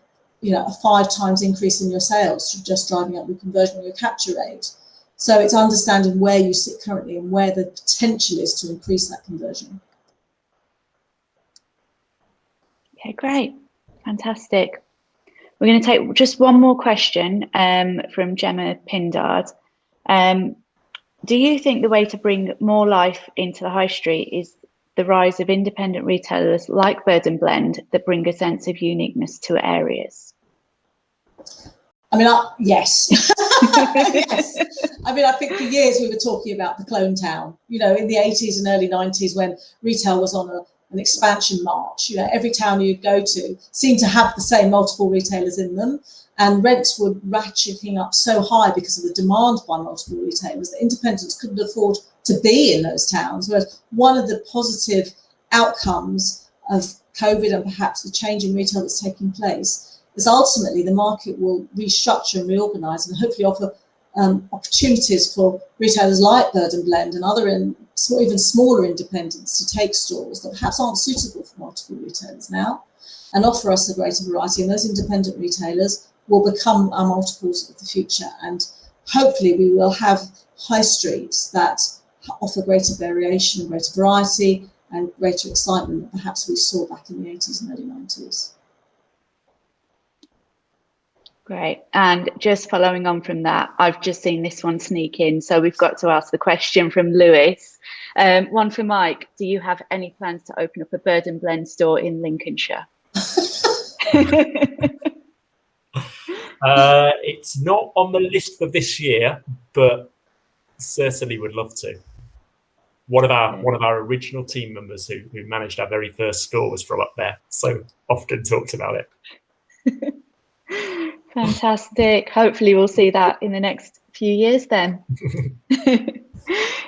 5 times increase in your sales through just driving up your conversion or your capture rate. So it's understanding where you sit currently and where the potential is to increase that conversion. Okay, great. Fantastic. We're going to take just one more question from Gemma Pindard. Do you think the way to bring more life into the high street is the rise of independent retailers like Bird and Blend that bring a sense of uniqueness to areas? I mean, yes. Yes. I mean, I think for years we were talking about the clone town, in the 80s and early 90s, when retail was on an expansion march. Every town you'd go to seemed to have the same multiple retailers in them, and rents were ratcheting up so high because of the demand by multiple retailers that independents couldn't afford to be in those towns. Whereas one of the positive outcomes of COVID and perhaps the change in retail that's taking place is ultimately the market will restructure and reorganise and hopefully offer opportunities for retailers like Bird and Blend and other even smaller independents to take stores that perhaps aren't suitable for multiple retailers now and offer us a greater variety. And those independent retailers will become our multiples of the future. And hopefully we will have high streets that offer greater variation, greater variety and greater excitement than perhaps we saw back in the 80s and early 90s. Great. And just following on from that, I've just seen this one sneak in, so we've got to ask the question from Lewis. One for Mike. Do you have any plans to open up a Bird and Blend store in Lincolnshire? It's not on the list for this year, but certainly would love to. One of our original team members who managed our very first store was from up there, so often talked about it. Fantastic. Hopefully we'll see that in the next few years then.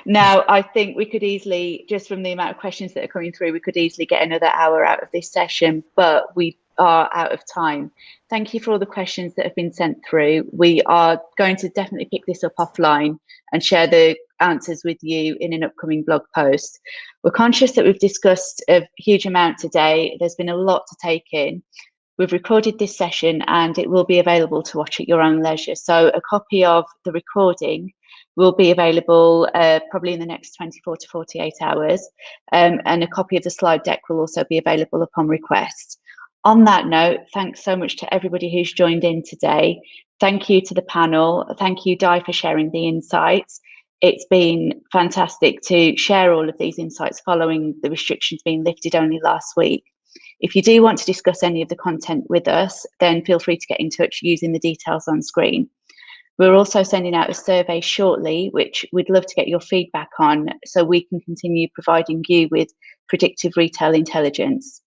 Now, I think we could easily, just from the amount of questions that are coming through, we could easily get another hour out of this session, but we are out of time. Thank you for all the questions that have been sent through. We are going to definitely pick this up offline and share the answers with you in an upcoming blog post. We're conscious that we've discussed a huge amount today. There's been a lot to take in. We've recorded this session and it will be available to watch at your own leisure. So a copy of the recording will be available probably in the next 24 to 48 hours. And a copy of the slide deck will also be available upon request. On that note, thanks so much to everybody who's joined in today. Thank you to the panel. Thank you, Di, for sharing the insights. It's been fantastic to share all of these insights following the restrictions being lifted only last week. If you do want to discuss any of the content with us, then feel free to get in touch using the details on screen. We're also sending out a survey shortly, which we'd love to get your feedback on so we can continue providing you with predictive retail intelligence.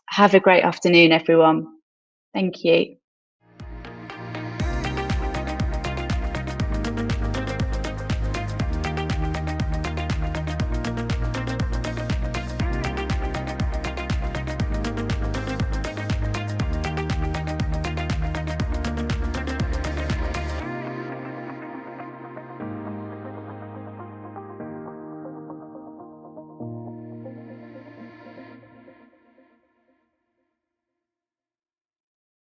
Have a great afternoon, everyone. Thank you.